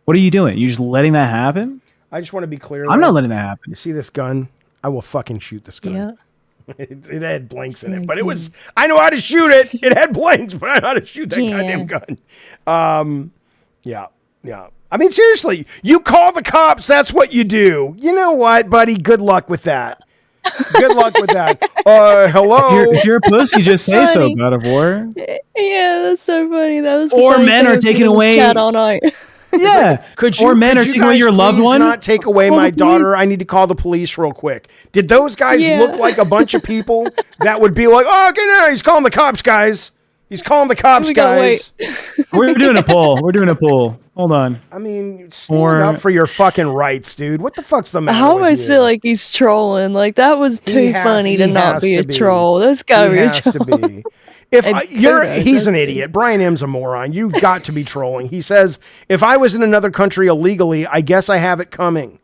What are you doing? You just letting that happen? I just want to be clear. I'm not letting that happen. You see this gun? I will fucking shoot this gun. Yeah. It had blanks in it, but I know how to shoot it. It had blanks, but I know how to shoot that goddamn gun. Yeah. I mean, seriously, you call the cops. That's what you do. You know what, buddy? Good luck with that. Good luck with that. Hello. If you're a pussy, just say so, God of War. Yeah, that's so funny. That was or men are taking away chat all night. Yeah. Or men are taking away your loved one. Not take away my daughter. I need to call the police real quick. Did those guys look like a bunch of people that would be like, oh, okay, no, he's calling the cops, guys. He's calling the cops, guys. We're doing a poll. Hold on. I mean, stand up for your fucking rights, dude. What the fuck's the matter I always feel like he's trolling. Like, that was too funny to not be a troll. That's gotta be a troll. He's an idiot. Brian M's a moron. You've got to be trolling. He says, if I was in another country illegally, I guess I have it coming.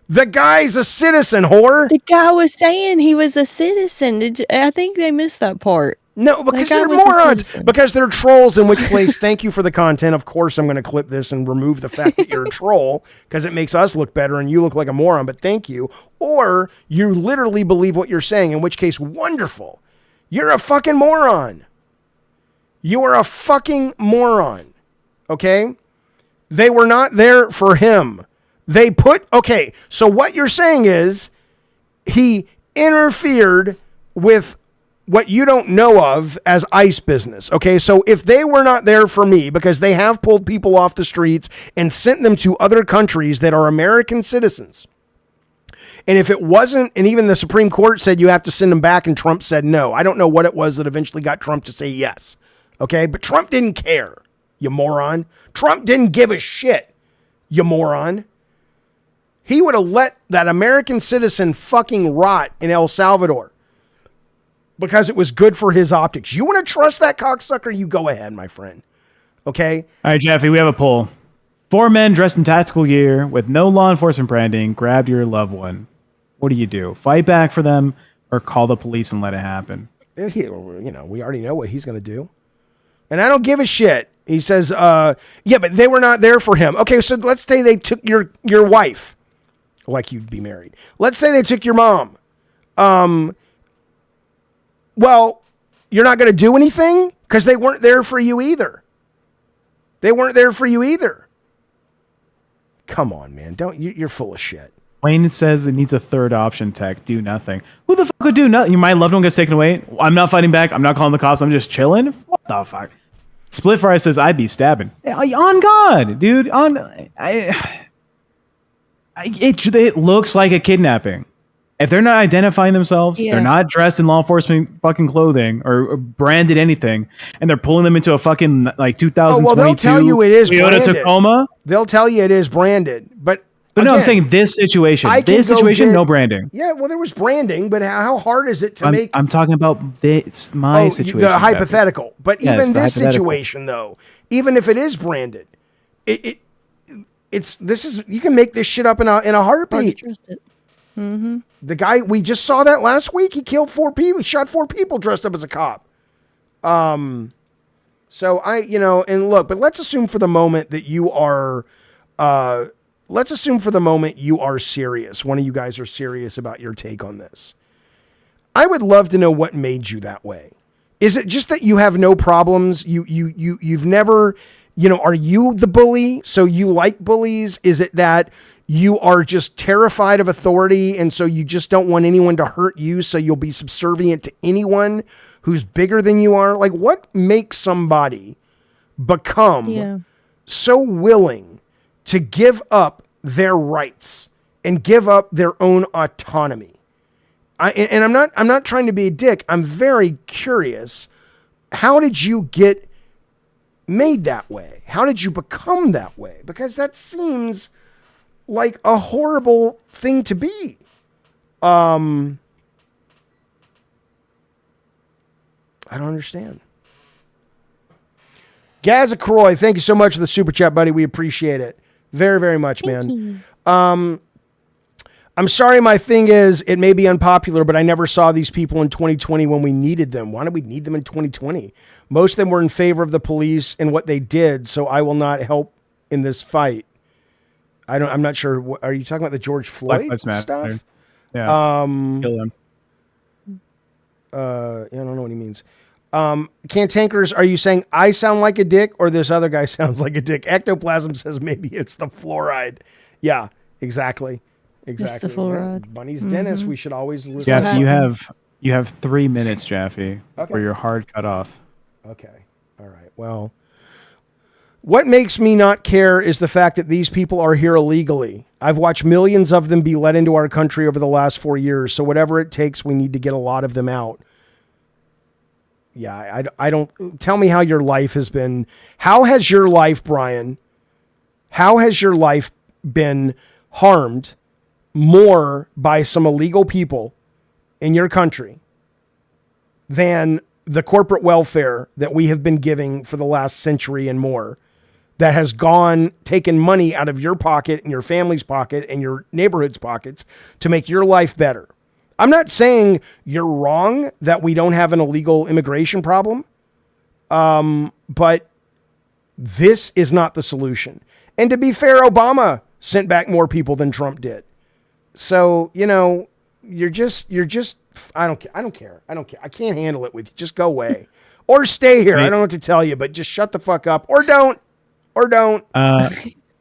The guy's a citizen, whore. The guy was saying he was a citizen. I think they missed that part. No, because guy they're was a morons. citizen. Because they're trolls, in which place, thank you for the content. Of course, I'm going to clip this and remove the fact that you're a troll because it makes us look better and you look like a moron, but thank you. Or you literally believe what you're saying, in which case, wonderful. You're a fucking moron. You are a fucking moron. Okay? They were not there for him. Okay, so what you're saying is he interfered with what you don't know of as ICE business. Okay, so if they were not there for me, because they have pulled people off the streets and sent them to other countries that are American citizens, and if it wasn't, and even the Supreme Court said you have to send them back and Trump said no. I don't know what it was that eventually got Trump to say yes. Okay, but Trump didn't care, you moron. Trump didn't give a shit, you moron. He would have let that American citizen fucking rot in El Salvador because it was good for his optics. You want to trust that cocksucker? You go ahead, my friend. Okay? All right, Jaffe, we have a poll. 4 men dressed in tactical gear with no law enforcement branding grabbed your loved one. What do you do? Fight back for them or call the police and let it happen? We already know what he's going to do. And I don't give a shit. He says, yeah, but they were not there for him. Okay, so let's say they took your wife. Like you'd be married. Let's say they took your mom. Well, you're not going to do anything because they weren't there for you either. They weren't there for you either. Come on, man. You're full of shit. Wayne says it needs a third option tech. Do nothing. Who the fuck would do nothing? My loved one gets taken away. I'm not fighting back. I'm not calling the cops. I'm just chilling. What the fuck? Split Fry says I'd be stabbing. On God, dude. It looks like a kidnapping. If they're not identifying themselves, they're not dressed in law enforcement fucking clothing or branded anything, and they're pulling them into a fucking like 2022 well, they'll tell you it is Toyota branded. Tacoma. They'll tell you it is branded, but no, I'm saying this situation. No branding. Yeah, well, there was branding, but how hard is it to make? I'm talking about this situation. The hypothetical. But even this situation, though, even if it is branded, you can make this shit up in a heartbeat. Mm-hmm. The guy, we just saw that last week. He killed 4 people. He shot 4 people dressed up as a cop. So and look, but let's assume for the moment that you are, serious. One of you guys are serious about your take on this. I would love to know what made you that way. Is it just that you have no problems? You've never, are you the bully? So you like bullies? Is it that you are just terrified of authority and so you just don't want anyone to hurt you, so you'll be subservient to anyone who's bigger than you are? Like, what makes somebody become so willing to give up their rights and give up their own autonomy? I'm not trying to be a dick. I'm very curious. How did you get made that way? How did you become that way? Because that seems like a horrible thing to be. I don't understand. Gaza Croy, thank you so much for the super chat, buddy. We appreciate it very, very much, man. I'm sorry, my thing is, it may be unpopular, but I never saw these people in 2020 when we needed them. Why did we need them in 2020? Most of them were in favor of the police and what they did, so I will not help in this fight. I'm not sure. Are you talking about the George Floyd stuff? Yeah. Kill him. I don't know what he means. Cantankers, are you saying I sound like a dick or this other guy sounds like a dick? Ectoplasm says maybe it's the fluoride. Yeah, exactly. It's the fluoride. Bunny's dentist. We should always listen. Jaffe, you have 3 minutes, Jaffe, where you're hard cut off. Okay. All right. Well, what makes me not care is the fact that these people are here illegally. I've watched millions of them be let into our country over the last 4 years. So whatever it takes, we need to get a lot of them out. Yeah, I don't. Tell me how your life has been. How has your life, Brian? How has your life been harmed more by some illegal people in your country than the corporate welfare that we have been giving for the last century and more, that has taken money out of your pocket and your family's pocket and your neighborhood's pockets to make your life better? I'm not saying you're wrong that we don't have an illegal immigration problem, but this is not the solution. And to be fair, Obama sent back more people than Trump did. So, you know, you're just, I don't care. I can't handle it with you. Just go away or stay here. I don't know what to tell you, but just shut the fuck up or don't.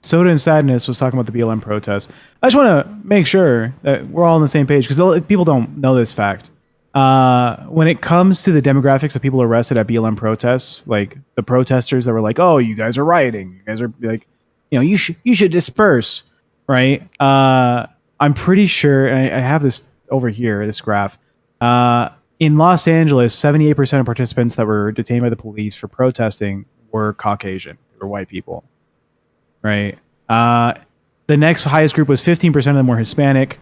Soda and Sadness was talking about the BLM protest. I just want to make sure that we're all on the same page because people don't know this fact. When it comes to the demographics of people arrested at BLM protests, like the protesters that were like, "Oh, you guys are rioting. You guys are like, you know, you should disperse," right? I'm pretty sure, and I have this over here, this graph. In Los Angeles, 78% of participants that were detained by the police for protesting were Caucasian, or white people, right? The next highest group was 15% of them were Hispanic,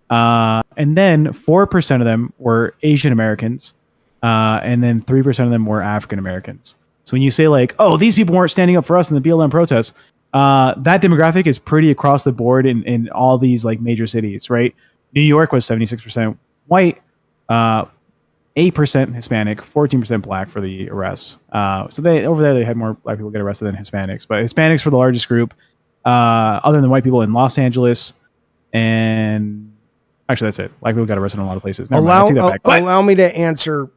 and then 4% of them were Asian Americans, and then 3% of them were African Americans. So when you say like, "Oh, these people weren't standing up for us in the BLM protests," that demographic is pretty across the board in all these like major cities, right? New York was 76% white, 8% Hispanic, 14% black for the arrests. So they over there they had more black people get arrested than Hispanics, but Hispanics were the largest group, other than white people in Los Angeles, and actually that's it. Black people got arrested in a lot of places. Allow me to answer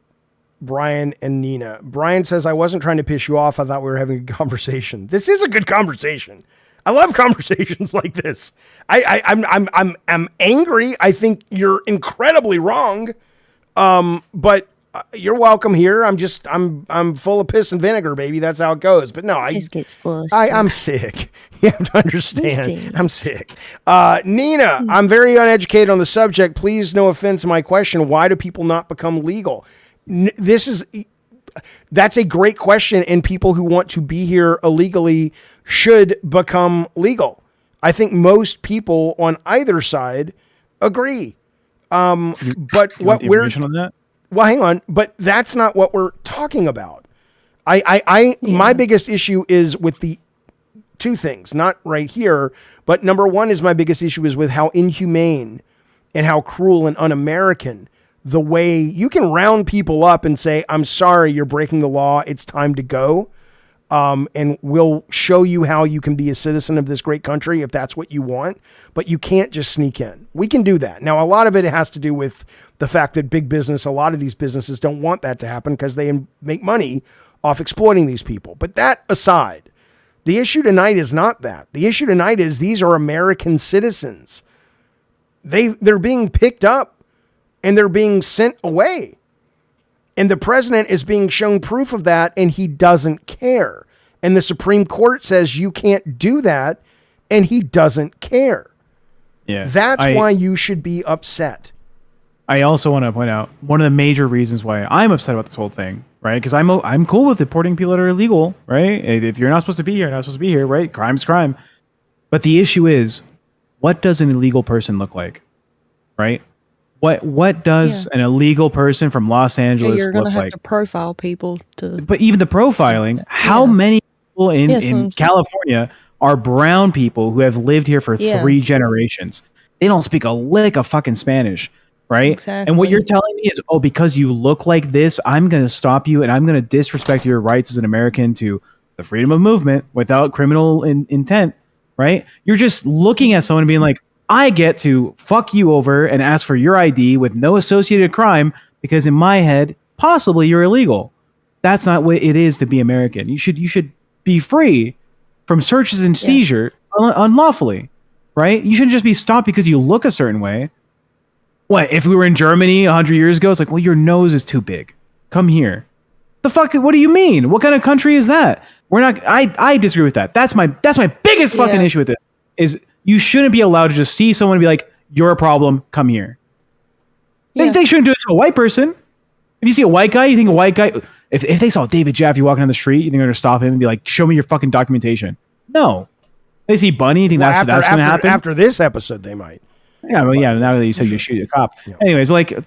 Brian and Nina. Brian says, "I wasn't trying to piss you off. I thought we were having a conversation." This is a good conversation. I love conversations like this. I'm angry. I think you're incredibly wrong. But you're welcome here. I'm full of piss and vinegar, baby. That's how it goes. But no, Just gets flushed. I'm sick. You have to understand. I'm sick. Nina, I'm very uneducated on the subject. Please, no offense to my question. Why do people not become legal? That's a great question. And people who want to be here illegally should become legal. I think most people on either side agree. But what we're on that? Well, hang on, but that's not what we're talking about. My biggest issue is with the two things, not right here, but number one is my biggest issue is with how inhumane and how cruel and un-American the way you can round people up and say, "I'm sorry, you're breaking the law. It's time to go." And we'll show you how you can be a citizen of this great country if that's what you want, but you can't just sneak in. We can do that. Now, a lot of it has to do with the fact that big business, a lot of these businesses don't want that to happen because they make money off exploiting these people. But that aside, the issue tonight is not that. The issue tonight is these are American citizens. They're being picked up and they're being sent away. And the president is being shown proof of that, and he doesn't care. And the Supreme Court says you can't do that, and he doesn't care. Yeah, that's why you should be upset. I also want to point out one of the major reasons why I'm upset about this whole thing, right? Because I'm cool with deporting people that are illegal, right? If you're not supposed to be here, you're not supposed to be here, right? Crime's crime. But the issue is, what does an illegal person look like, right? What does an illegal person from Los Angeles you're gonna look have like? To profile people to. But even the profiling, how many people in California are brown people who have lived here for 3 generations? They don't speak a lick of fucking Spanish, right? Exactly. And what you're telling me is, oh, because you look like this, I'm going to stop you and I'm going to disrespect your rights as an American to the freedom of movement without criminal intent, right? You're just looking at someone and being like, I get to fuck you over and ask for your ID with no associated crime because in my head, possibly you're illegal. That's not what it is to be American. You should be free from searches and seizure unlawfully, right? You shouldn't just be stopped because you look a certain way. What, if we were in Germany 100 years ago, it's like, well, your nose is too big. Come here. The fuck, what do you mean? What kind of country is that? We're not, I disagree with that. That's my biggest fucking issue with this is you shouldn't be allowed to just see someone and be like, you're a problem, come here. They shouldn't do it to a white person. If you see a white guy, you think a white guy, if they saw David Jaffe walking down the street, you think they're going to stop him and be like, show me your fucking documentation. No. They see Bunny, you think that's going to happen? After this episode, they might. Yeah, well, now that you said you shoot a cop. Yeah. Anyways, but like,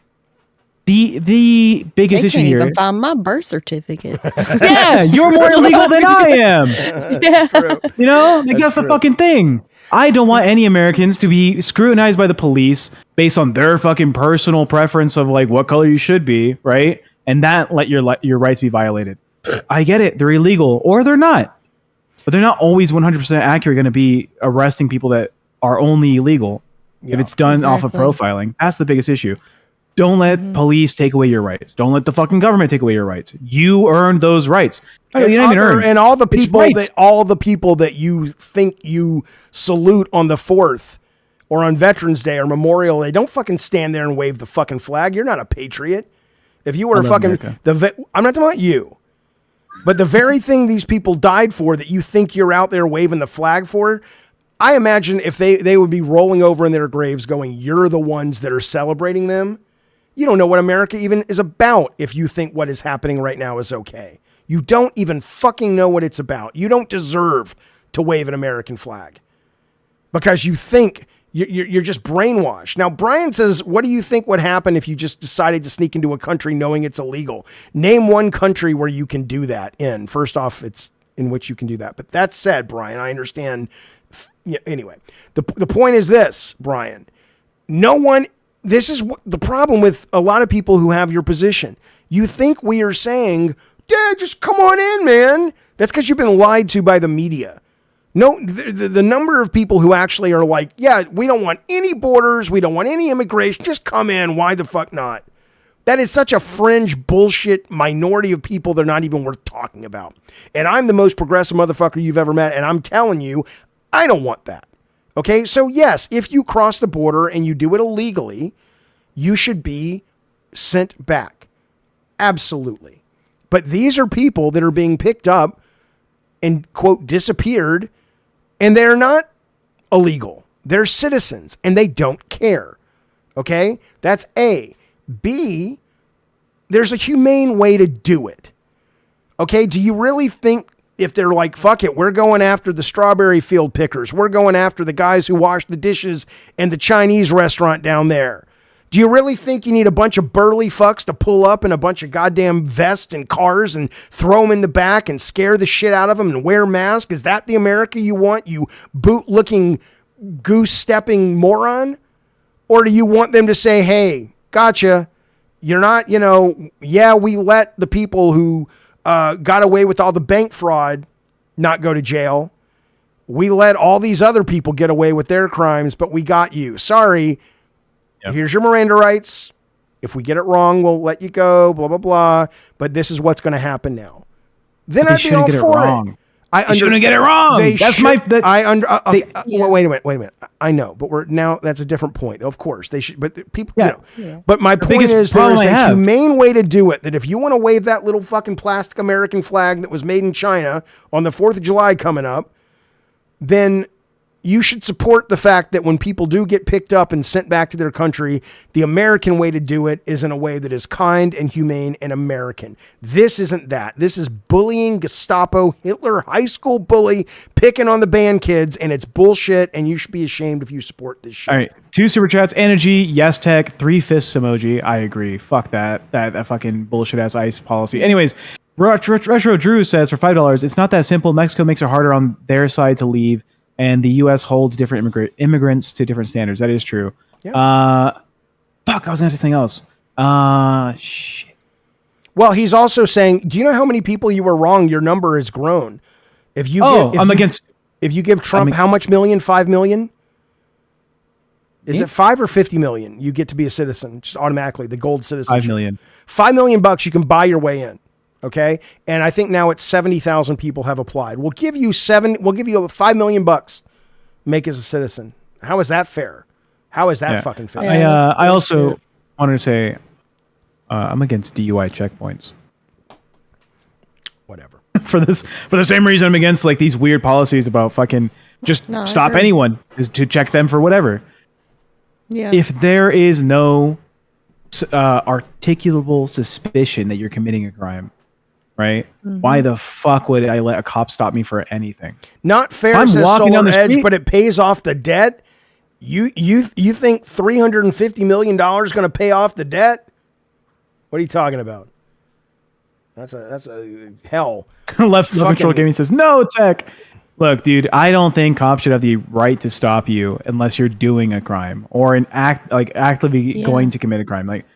the biggest issue here. They can't even find my birth certificate. Yeah, you're more illegal than I am. Yeah. True. You know, like, that's the fucking thing. I don't want any Americans to be scrutinized by the police based on their fucking personal preference of like what color you should be, right? And that let your rights be violated. I get it. They're illegal or they're not. But they're not always 100% accurate going to be arresting people that are only illegal if it's done off of profiling. That's the biggest issue. Don't let police take away your rights. Don't let the fucking government take away your rights. You earned those rights. And all the people that you think you salute on the 4th or on Veterans Day or Memorial Day, don't fucking stand there and wave the fucking flag. You're not a patriot. If you were fucking I'm not talking about you. But the very thing these people died for that you think you're out there waving the flag for, I imagine if they would be rolling over in their graves going, you're the ones that are celebrating them. You don't know what America even is about if you think what is happening right now is okay. You don't even fucking know what it's about. You don't deserve to wave an American flag because you think you're just brainwashed. Now, Brian says, what do you think would happen if you just decided to sneak into a country knowing it's illegal? Name one country where you can do that in. First off, it's in which you can do that. But that said, Brian, I understand. Yeah, anyway, the point is this, Brian. This is the problem with a lot of people who have your position. You think we are saying, yeah, just come on in, man. That's because you've been lied to by the media. No, the number of people who actually are like, yeah, we don't want any borders. We don't want any immigration. Just come in. Why the fuck not? That is such a fringe bullshit minority of people that are not even worth talking about. And I'm the most progressive motherfucker you've ever met. And I'm telling you, I don't want that. Okay. So yes, if you cross the border and you do it illegally, you should be sent back. Absolutely. But these are people that are being picked up and quote disappeared, and they're not illegal. They're citizens and they don't care. Okay. That's A. B, there's a humane way to do it. Okay. Do you really think if they're like, fuck it, we're going after the strawberry field pickers, we're going after the guys who wash the dishes in the Chinese restaurant down there, do you really think you need a bunch of burly fucks to pull up in a bunch of goddamn vests and cars and throw them in the back and scare the shit out of them and wear masks? Is that the America you want, you boot-looking, goose-stepping moron? Or do you want them to say, hey, gotcha, you're not, yeah, we let the people who got away with all the bank fraud not go to jail. We let all these other people get away with their crimes, but we got you. Sorry. Yep. Here's your Miranda rights. If we get it wrong, we'll let you go, blah, blah, blah. But this is what's going to happen now. Then I'd be all for it. They shouldn't get it wrong. Wait a minute. I know, but that's a different point. Of course, they should, but people, But my point is there is a humane way to do it, that if you want to wave that little fucking plastic American flag that was made in China on the 4th of July coming up, then you should support the fact that when people do get picked up and sent back to their country, the American way to do it is in a way that is kind and humane and American. This isn't that. This is bullying, Gestapo, Hitler, high school bully, picking on the band kids, and it's bullshit, and you should be ashamed if you support this shit. All right, 2 super chats, Energy, Yes Tech, 3 fists emoji. I agree. Fuck that fucking bullshit-ass ICE policy. Anyways, Retro Drew says, for $5, it's not that simple. Mexico makes it harder on their side to leave, and the U.S. holds different immigrants to different standards. That is true. Yeah. Fuck, I was going to say something else. Shit. Well, he's also saying, do you know how many people you were wrong? Your number has grown. If you give Trump how much million? 5 million? Is it 5 or 50 million? You get to be a citizen just automatically, the gold citizen. 5 million. $5 million bucks, you can buy your way in. Okay. And I think now it's 70,000 people have applied. We'll give you $5 million bucks. Make as a citizen. How is that fair? How is that fucking fair? I also wanted to say, I'm against DUI checkpoints. Whatever. for the same reason I'm against like these weird policies about fucking just stop anyone is to check them for whatever. Yeah. If there is no articulable suspicion that you're committing a crime, right? Mm-hmm. Why the fuck would I let a cop stop me for anything? Not fair, says Solar Edge, but it pays off the debt. You think $350 million is going to pay off the debt? What are you talking about? That's a hell. Left Control Gaming says no tech. Look, dude, I don't think cops should have the right to stop you unless you're doing a crime or actively going to commit a crime. Like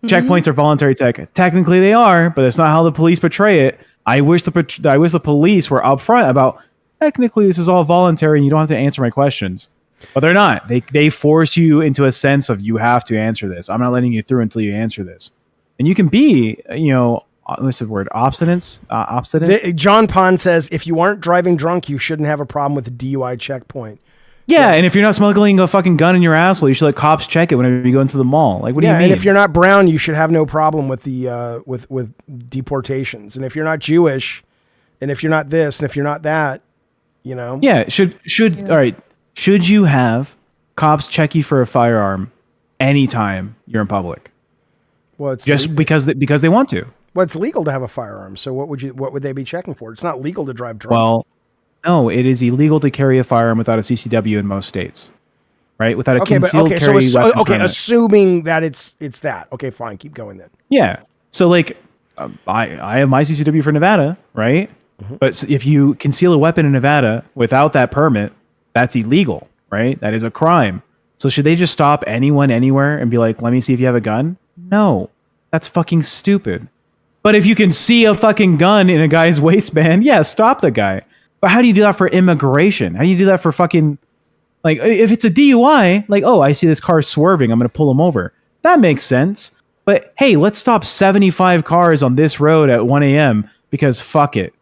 checkpoints are voluntary tech. Technically, they are, but that's not how the police portray it. I wish the police were upfront about technically this is all voluntary and you don't have to answer my questions. But they're not. They force you into a sense of you have to answer this. I'm not letting you through until you answer this. And you can be, what's the word? Obstinate? John Pond says, if you aren't driving drunk, you shouldn't have a problem with a DUI checkpoint. Yeah, and if you're not smuggling a fucking gun in your asshole, you should let cops check it whenever you go into the mall. Like, what do you mean? And if you're not brown, you should have no problem with the with deportations. And if you're not Jewish, and if you're not this, and if you're not that, Yeah, all right. Should you have cops check you for a firearm anytime you're in public? Well, it's just because they want to. Well, it's legal to have a firearm. So what would they be checking for? It's not legal to drive drunk. Well, no, it is illegal to carry a firearm without a CCW in most states, right? Without a concealed carry weapons permit. Assuming that it's that. Okay, fine, keep going then. Yeah. So like, I have my CCW for Nevada, right? Mm-hmm. But if you conceal a weapon in Nevada without that permit, that's illegal, right? That is a crime. So should they just stop anyone anywhere and be like, let me see if you have a gun? No, that's fucking stupid. But if you can see a fucking gun in a guy's waistband, yeah, stop the guy. But how do you do that for immigration? How do you do that for fucking, like, if it's a DUI, like, oh, I see this car swerving, I'm going to pull him over. That makes sense. But hey, let's stop 75 cars on this road at 1 a.m. because fuck it.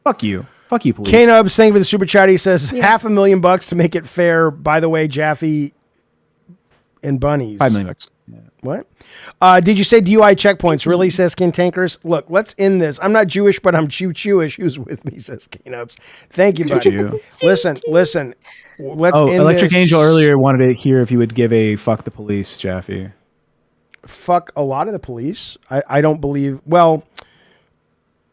Fuck you. Fuck you, police. K-Nubs, thank you for the super chat. He says, $500,000 to make it fair. By the way, Jaffe and bunnies. $5 million. Yeah. What? Did you say DUI checkpoints? Really, says Cantankers. Look, let's end this. I'm not Jewish, but I'm Jewish. Who's with me, says K-Nubs. Thank you, buddy. Listen. Let's end Electric this. Angel earlier wanted to hear if you would give a fuck the police, Jaffe. Fuck a lot of the police. I don't believe. Well,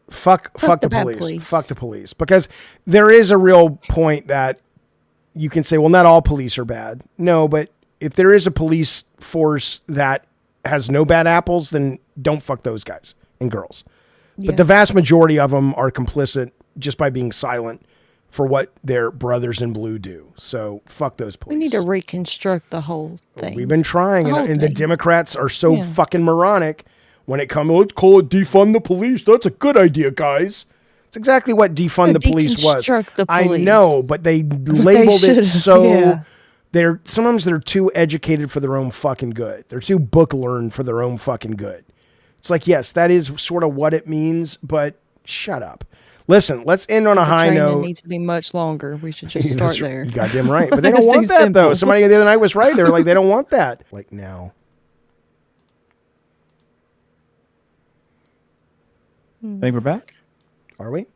fuck the police. Fuck the police. Because there is a real point that you can say, well, not all police are bad. No, but if there is a police force that has no bad apples, then don't fuck those guys and girls. Yeah. But the vast majority of them are complicit just by being silent for what their brothers in blue do. So fuck those police. We need to reconstruct the whole thing. We've been trying, and the Democrats are so fucking moronic when it comes, let's call it defund the police. That's a good idea, guys. It's exactly what defund the police was. I know, but they labeled it so... Yeah. Sometimes they're too educated for their own fucking good. They're too book learned for their own fucking good. It's like, yes, that is sort of what it means, but shut up. Listen, let's end on a high note. It needs to be much longer. We should just start there. You goddamn right. But they don't want that, though. Somebody the other night was right. They were like, they don't want that. Like now. I think we're back. Are we?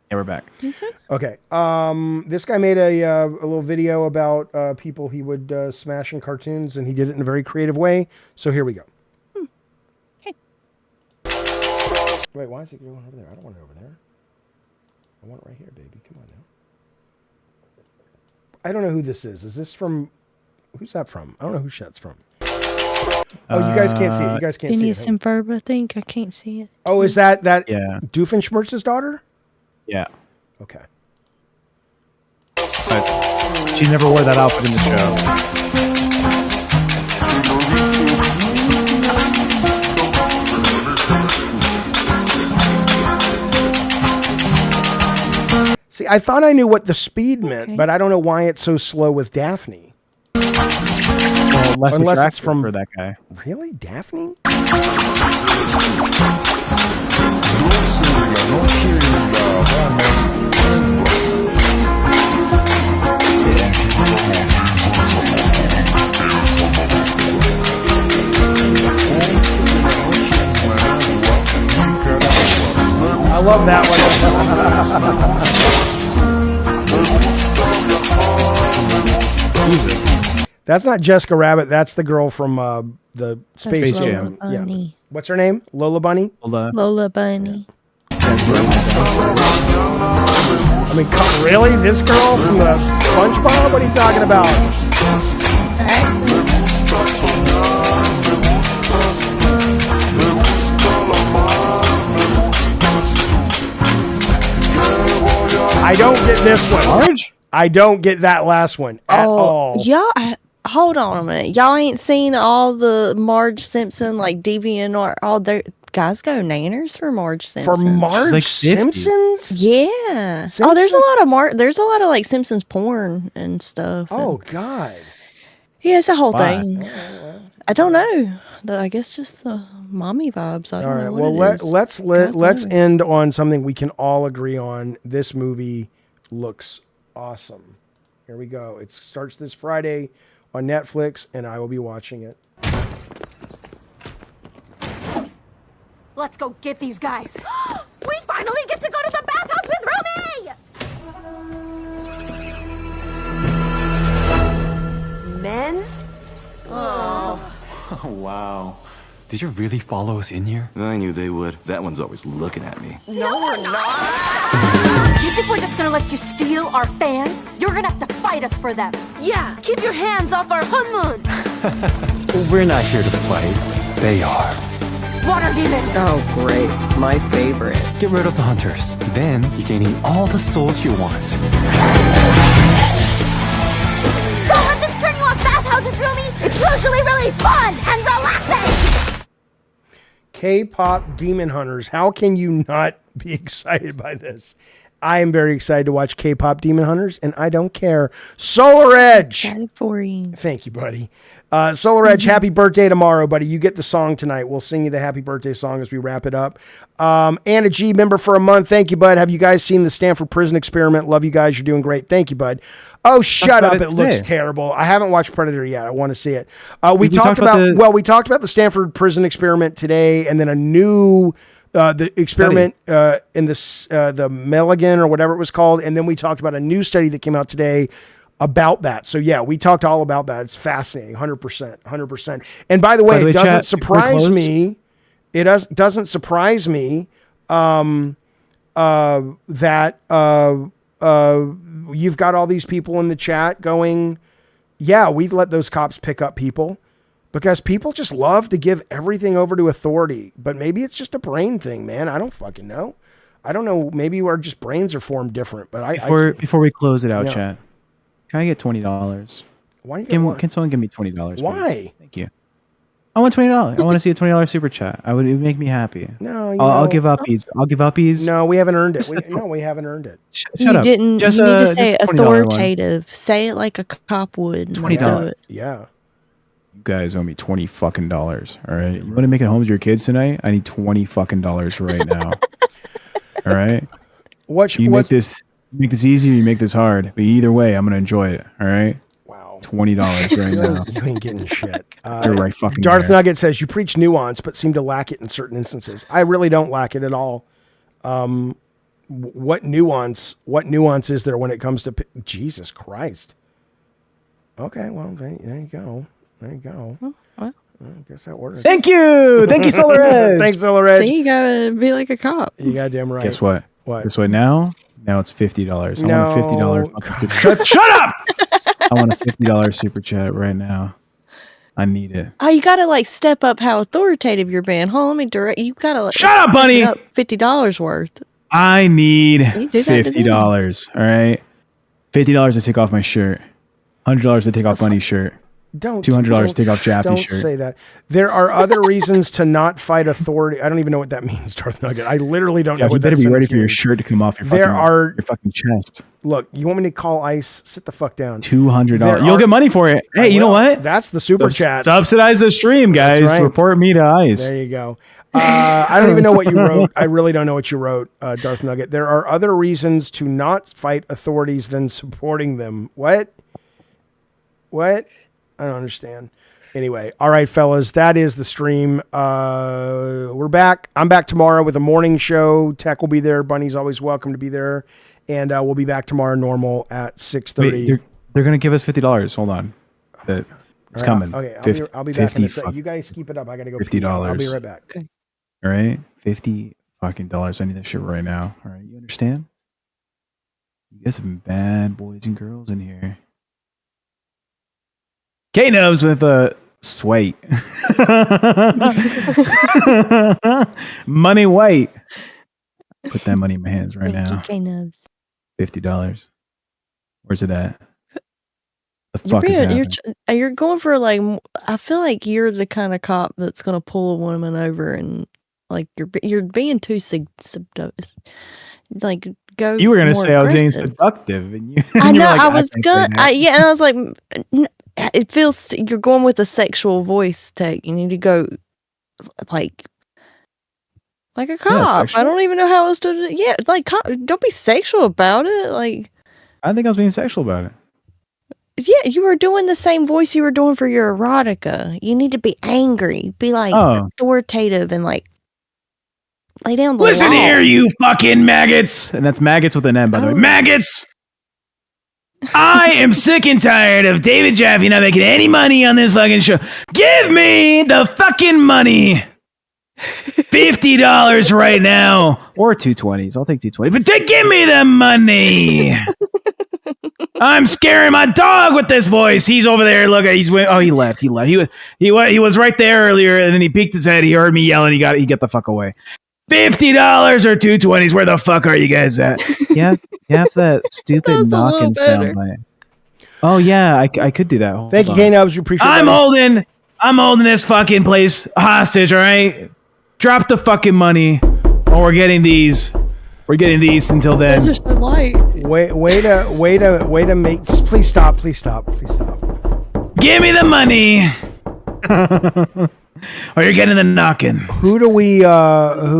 Yeah, we're back. Okay. This guy made a little video about people he would smash in cartoons, and he did it in a very creative way. So here we go. Hey. Wait, why is it going over there? I don't want it over there. I want it right here, baby. Come on now. I don't know who this is. Is this from... Who's that from? I don't know who that's from. Oh, you guys can't see it. You guys can't see it. Phineas and Ferb, I think. I can't see it. Oh, is that Doofenshmirtz's daughter? Yeah. Okay. But she never wore that outfit in the show. See, I thought I knew what the speed meant, but I don't know why it's so slow with Daphne. Well, unless it's from for that guy. Really? Daphne? I love that one. That's not Jessica Rabbit. That's the girl from the Space Jam. Yeah. What's her name? Lola Bunny? Lola Bunny. Yeah. I mean, really? This girl from the SpongeBob? What are you talking about? I don't get this one. Marge? I don't get that last one at all. Y'all, hold on a minute. Y'all ain't seen all the Marge Simpson, like DeviantArt, all their guys go nanners for Marge Simpson. For Marge like 50. Simpsons? Yeah. Oh, there's a lot of there's a lot of like Simpsons porn and stuff. Oh, God. Yeah, it's a whole Why? thing. I don't know. I guess just the mommy vibes. I All don't right. know Well, what it is. let's know. end on something we can all agree on. This movie looks awesome. Here we go. It starts this Friday on Netflix, and I will be watching it. Let's go get these guys. We finally get to go to the bathhouse with Ruby! Men's? Oh. Oh, wow. Did you really follow us in here? I knew they would. That one's always looking at me. No, we're not. You think we're just gonna let you steal our fans? You're gonna have to fight us for them. Yeah, keep your hands off our honeymoon. We're not here to fight. They are. Water demons. Oh, great. My favorite. Get rid of the hunters. Then you can eat all the souls you want. Don't let this turn you off bathhouses, Rumi. It's usually really fun and relaxing. K-pop Demon Hunters. How can you not be excited by this? I am very excited to watch K-pop Demon Hunters, and I don't care. Solar Edge. Excited for you. Thank you, buddy. Solar Edge, happy birthday tomorrow, buddy. You get the song tonight. We'll sing you the happy birthday song as we wrap it up. Anna G, member for a month. Thank you, bud. Have you guys seen the Stanford Prison Experiment? Love you guys. You're doing great. Thank you, bud. Oh, shut up. It looks terrible. I haven't watched Predator yet. I want to see it. We talked about the Stanford Prison Experiment today, and then a new the experiment in this the Milligan or whatever it was called, and then we talked about a new study that came out today about that. So yeah, we talked all about that. It's fascinating. 100%. And by the way, it doesn't surprise me. It doesn't surprise me that you've got all these people in the chat going, yeah, we let those cops pick up people because people just love to give everything over to authority. But maybe it's just a brain thing, man. I don't fucking know. I don't know. Maybe our just brains are formed different. But before we close it out, chat, can I get $20? Why? Can someone give me $20? Why? Please? Thank you. I want $20. I want to see a $20 super chat. It would make me happy. No, I'll give uppies. I'll give uppies. No, we haven't earned it. We haven't earned it. Shut up. Didn't. Just, you need to say just $20 authoritative. Say it like a cop would. $20. Yeah. You guys owe me $20 fucking dollars. All right. You want to make it home to your kids tonight? I need $20 fucking dollars right now. All right. Make this easy or you make this hard. But either way, I'm gonna enjoy it. All right. Wow. $20 right now. You ain't getting shit. You're right fucking Darth there. Nugget says you preach nuance, but seem to lack it in certain instances. I really don't lack it at all. What nuance is there when it comes to Jesus Christ? Okay, well there you go. I guess that works. Thank you, Solar Edge. Thanks, Solar Edge. See, you gotta be like a cop. You goddamn right. Guess what? What? Guess what? Now it's $50. No. I want a $50. Shut up! I want a $50 super chat right now. I need it. Oh, you gotta like step up how authoritative you're being. Hold on, let me direct. You gotta like, Shut up, bunny! $50 worth. I need You do that to me. $50. All right, $50 to take off my shirt. $100 to take off Bunny's shirt. $200 to take off Jaffe's shirt. Don't say that. There are other reasons to not fight authority. I don't even know what that means, Darth Nugget. I literally don't know what that means. You better be ready for your shirt to come off your fucking chest. Look, you want me to call ICE? Sit the fuck down. $200. You'll get money for it. Hey, you know what? That's the super chat. Subsidize the stream, guys. Right. Report me to ICE. There you go. I don't even know what you wrote. I really don't know what you wrote, Darth Nugget. There are other reasons to not fight authorities than supporting them. What? I don't understand. Anyway, all right, fellas, that is the stream. We're back. I'm back tomorrow with a morning show. Tech will be there. Bunny's always welcome to be there. And we'll be back tomorrow normal at 6:30. They're going to give us $50. Hold on. It's coming. Okay, I'll be back in a second. You guys keep it up. I got to go. $50. I'll be right back. Okay. All right? $50 fucking dollars. I need that shit right now. All right, you understand? You guys have been bad boys and girls in here. K-Nubs with a sweat. Money white. Put that money in my hands right now. K-Nubs. $50. Where's it at? The fuck is happening? You're going for like. I feel like you're the kind of cop that's gonna pull a woman over and like you're being too seductive. Like go. You were gonna more say I was being aggressive. seductive, and you. I you know. were like, I was can't say gonna. that." Yeah, and I was like, it feels you're going with a sexual voice tech. You need to go like a cop. I sexual? don't even know how else to. Yeah, like don't be sexual about it. Like. I think I was being sexual about it. Yeah, you were doing the same voice you were doing for your erotica. You need to be angry, be like authoritative, and like lay down the Listen law. here, you fucking maggots! And that's maggots with an M, by the way. Maggots! I am sick and tired of David Jaffe not making any money on this fucking show. Give me the fucking money! $50 right now. Or $220s. I'll take $220. But give me the money! I'm scaring my dog with this voice. He's over there. Look, he left. He was right there earlier, and then he peeked his head. He heard me yelling. He got the fuck away. $50 or $220s. Where the fuck are you guys at? Yeah, you have that stupid knocking sound bite. Oh yeah, I could do that. Thank you, K-Nubs. We appreciate it. I'm holding this fucking place hostage. All right, drop the fucking money, or we're getting these. We're getting these until then. Those are so light. Way to make. Please stop. Please stop. Please stop. Give me the money, or you're getting the knocking. Who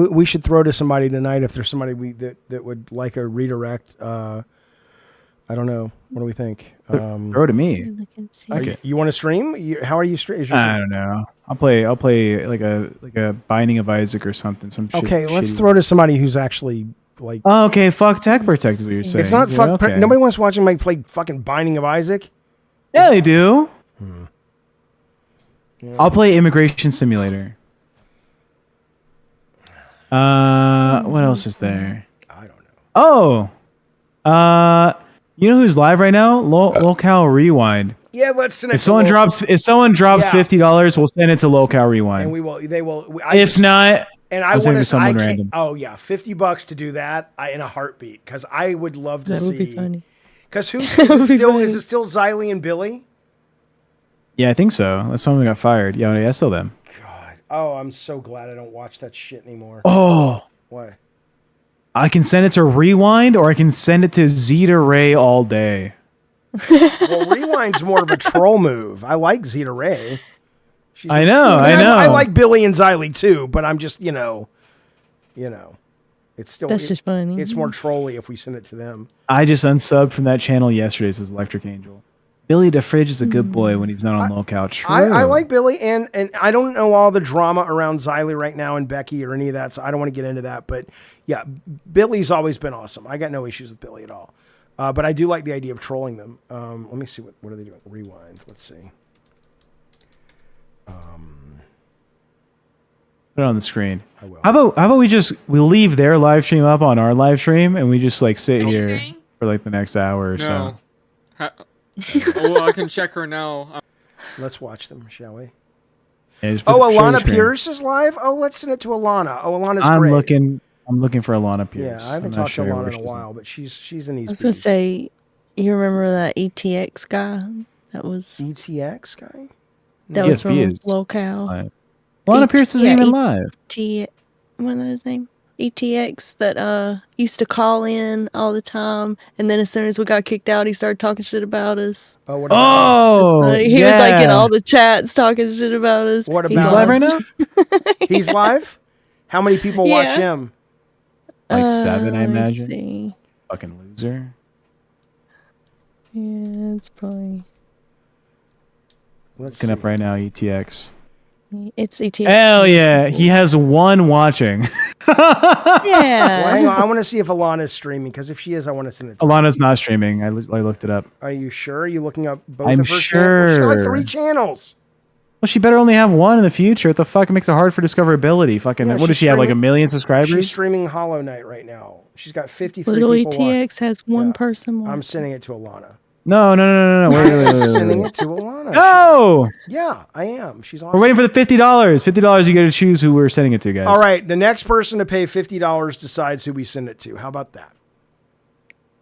we should throw to somebody tonight if there's somebody that would like a redirect? I don't know. What do we think? Throw to me. You want to stream? How are you streaming? I don't know. I'll play like a Binding of Isaac or something. Okay, let's throw to somebody who's actually like. Oh, okay, fuck Tech Protect is what you're saying. It's not fuck. Okay. Nobody wants to watch him play fucking Binding of Isaac. Yeah, they do. Yeah. I'll play Immigration Simulator. What else is there? I don't know. Oh, you know who's live right now? Locale Rewind. Yeah, let's send it. If someone drops $50, we'll send it to Locale Rewind. And we will. They will. If not, and I want to someone random. Oh yeah, $50 to do that in a heartbeat because I would love to see. That would be funny. Because is it still Xylee and Billy? Yeah, I think so. That's someone who got fired. Yeah, still them. God. Oh, I'm so glad I don't watch that shit anymore. Oh. What? I can send it to Rewind, or I can send it to Zeta Ray all day. Well, Rewind's more of a troll move. I like Zeta Ray. I know. I like Billy and Xylee too, but I'm just, you know, it's still. That's just funny. It's more trolly if we send it to them. I just unsubbed from that channel yesterday. So it was Electric Angel. Billy DeFridge is a good boy when he's not on Locale. True. I like Billy, and I don't know all the drama around Xylee right now and Becky or any of that, so I don't want to get into that. But yeah, Billy's always been awesome. I got no issues with Billy at all. But I do like the idea of trolling them. Let me see what are they doing? Rewind. Let's see. Put it on the screen. I will. How about we leave their live stream up on our live stream and we just like sit here for like the next hour or so. Oh, I can check her now. Let's watch them, shall we? Yeah, Alana Pierce is live. Oh, let's send it to Alana. Oh, Alana's great. I'm looking for Alana Pierce. Yeah, I haven't talked to Alana in a while, but she's an easy. I was gonna say, you remember that ETX guy? That was ETX guy. That was from Locale. Alana Pierce isn't even live. What was his name? ETX that used to call in all the time, and then as soon as we got kicked out, he started talking shit about us. Oh, what about he was like in all the chats talking shit about us. What about he's live right now? He's live. How many people watch him? Like 7, I imagine. Let's see. Fucking loser. Yeah, it's probably. Looking up right now, ETX. It's ETX. Hell yeah, he has 1 watching. Yeah. Well, hang on. I want to see if Alana's streaming, because if she is, I want to send it to her. Alana's not streaming. I looked it up. Are you sure? Are you looking up both I'm of her sure. channels? She's got like 3 channels. Well, she better only have 1 in the future. What the fuck? It makes it hard for discoverability. Fucking, what does she have? Like 1 million subscribers? She's streaming Hollow Knight right now. She's got 53 Little people ETX has 1 person watching. I'm sending it to Alana. No. Wait. Sending it to Alana. No! Yeah, I am. She's awesome. We're waiting for the $50. $50, you get to choose who we're sending it to, guys. All right, the next person to pay $50 decides who we send it to. How about that?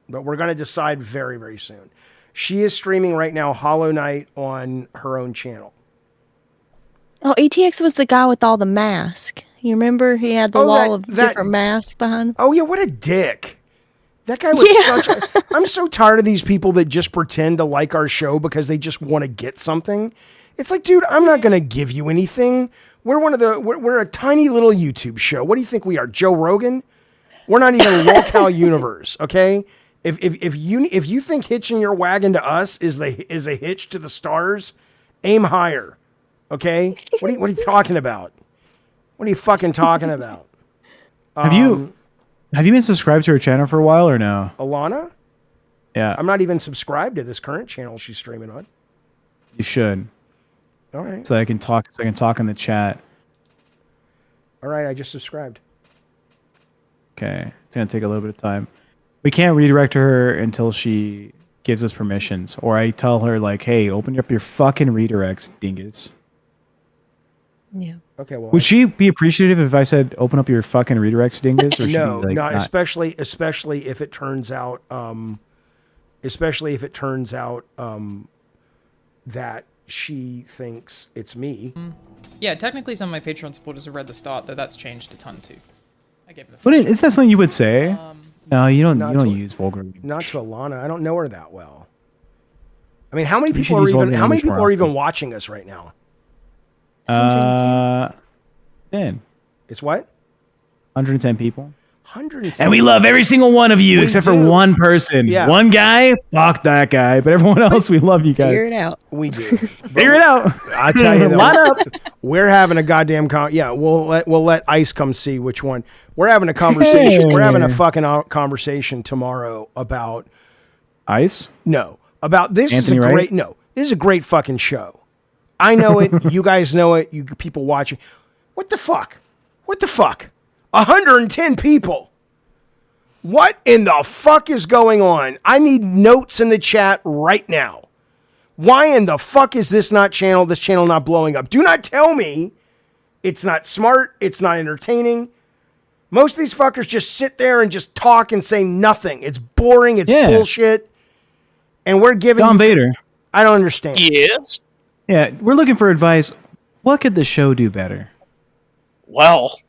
but we're going to decide very, very soon. She is streaming right now Hollow Knight on her own channel. Oh, ETX was the guy with all the mask. You remember he had the wall of different masks behind him? Oh, yeah, what a dick. That guy was such a... I'm so tired of these people that just pretend to like our show because they just want to get something. It's like, dude, I'm not going to give you anything. We're a tiny little YouTube show. What do you think we are, Joe Rogan? We're not even Local Universe, okay? If you think hitching your wagon to us is a hitch to the stars, aim higher, okay? What are you talking about? What are you fucking talking about? Have you been subscribed to her channel for a while or no? Alana? Yeah. I'm not even subscribed to this current channel she's streaming on. You should. All right. So I can talk in the chat. All right, I just subscribed. Okay. It's going to take a little bit of time. We can't redirect her until she gives us permissions. Or I tell her, like, hey, open up your fucking redirects, dingus. Yeah. Okay, well... Would she be appreciative if I said, open up your fucking redirects, dingus? Or No, like, not especially if it turns out... that she thinks it's me. Yeah, technically some of my Patreon supporters have read the start, though that's changed a ton too. I gave it But is that something you would say? No, you don't. You don't use vulgar. Not to Alana. I don't know her that well. I mean, how many people are even watching us right now? 10. It's what? 110 people. 110. And we love every single one of you except for one person. Yeah. One guy, fuck that guy. But everyone else, we love you guys. Figure it out. We do. Figure it out. I tell you, line up. We're having a goddamn we'll let Ice come see which one. We're having a conversation. We're having a fucking conversation tomorrow about Ice. No, about this Anthony is a great. Wright? No, this is a great fucking show. I know it. You guys know it. You people watching. What the fuck? What the fuck? 110 people. What in the fuck is going on? I need notes in the chat right now. Why in the fuck is this channel not blowing up? Do not tell me it's not smart, it's not entertaining. Most of these fuckers just sit there and just talk and say nothing. It's boring, it's bullshit. And we're giving Don Vader. I don't understand. Yes. Yeah, we're looking for advice. What could the show do better? Well,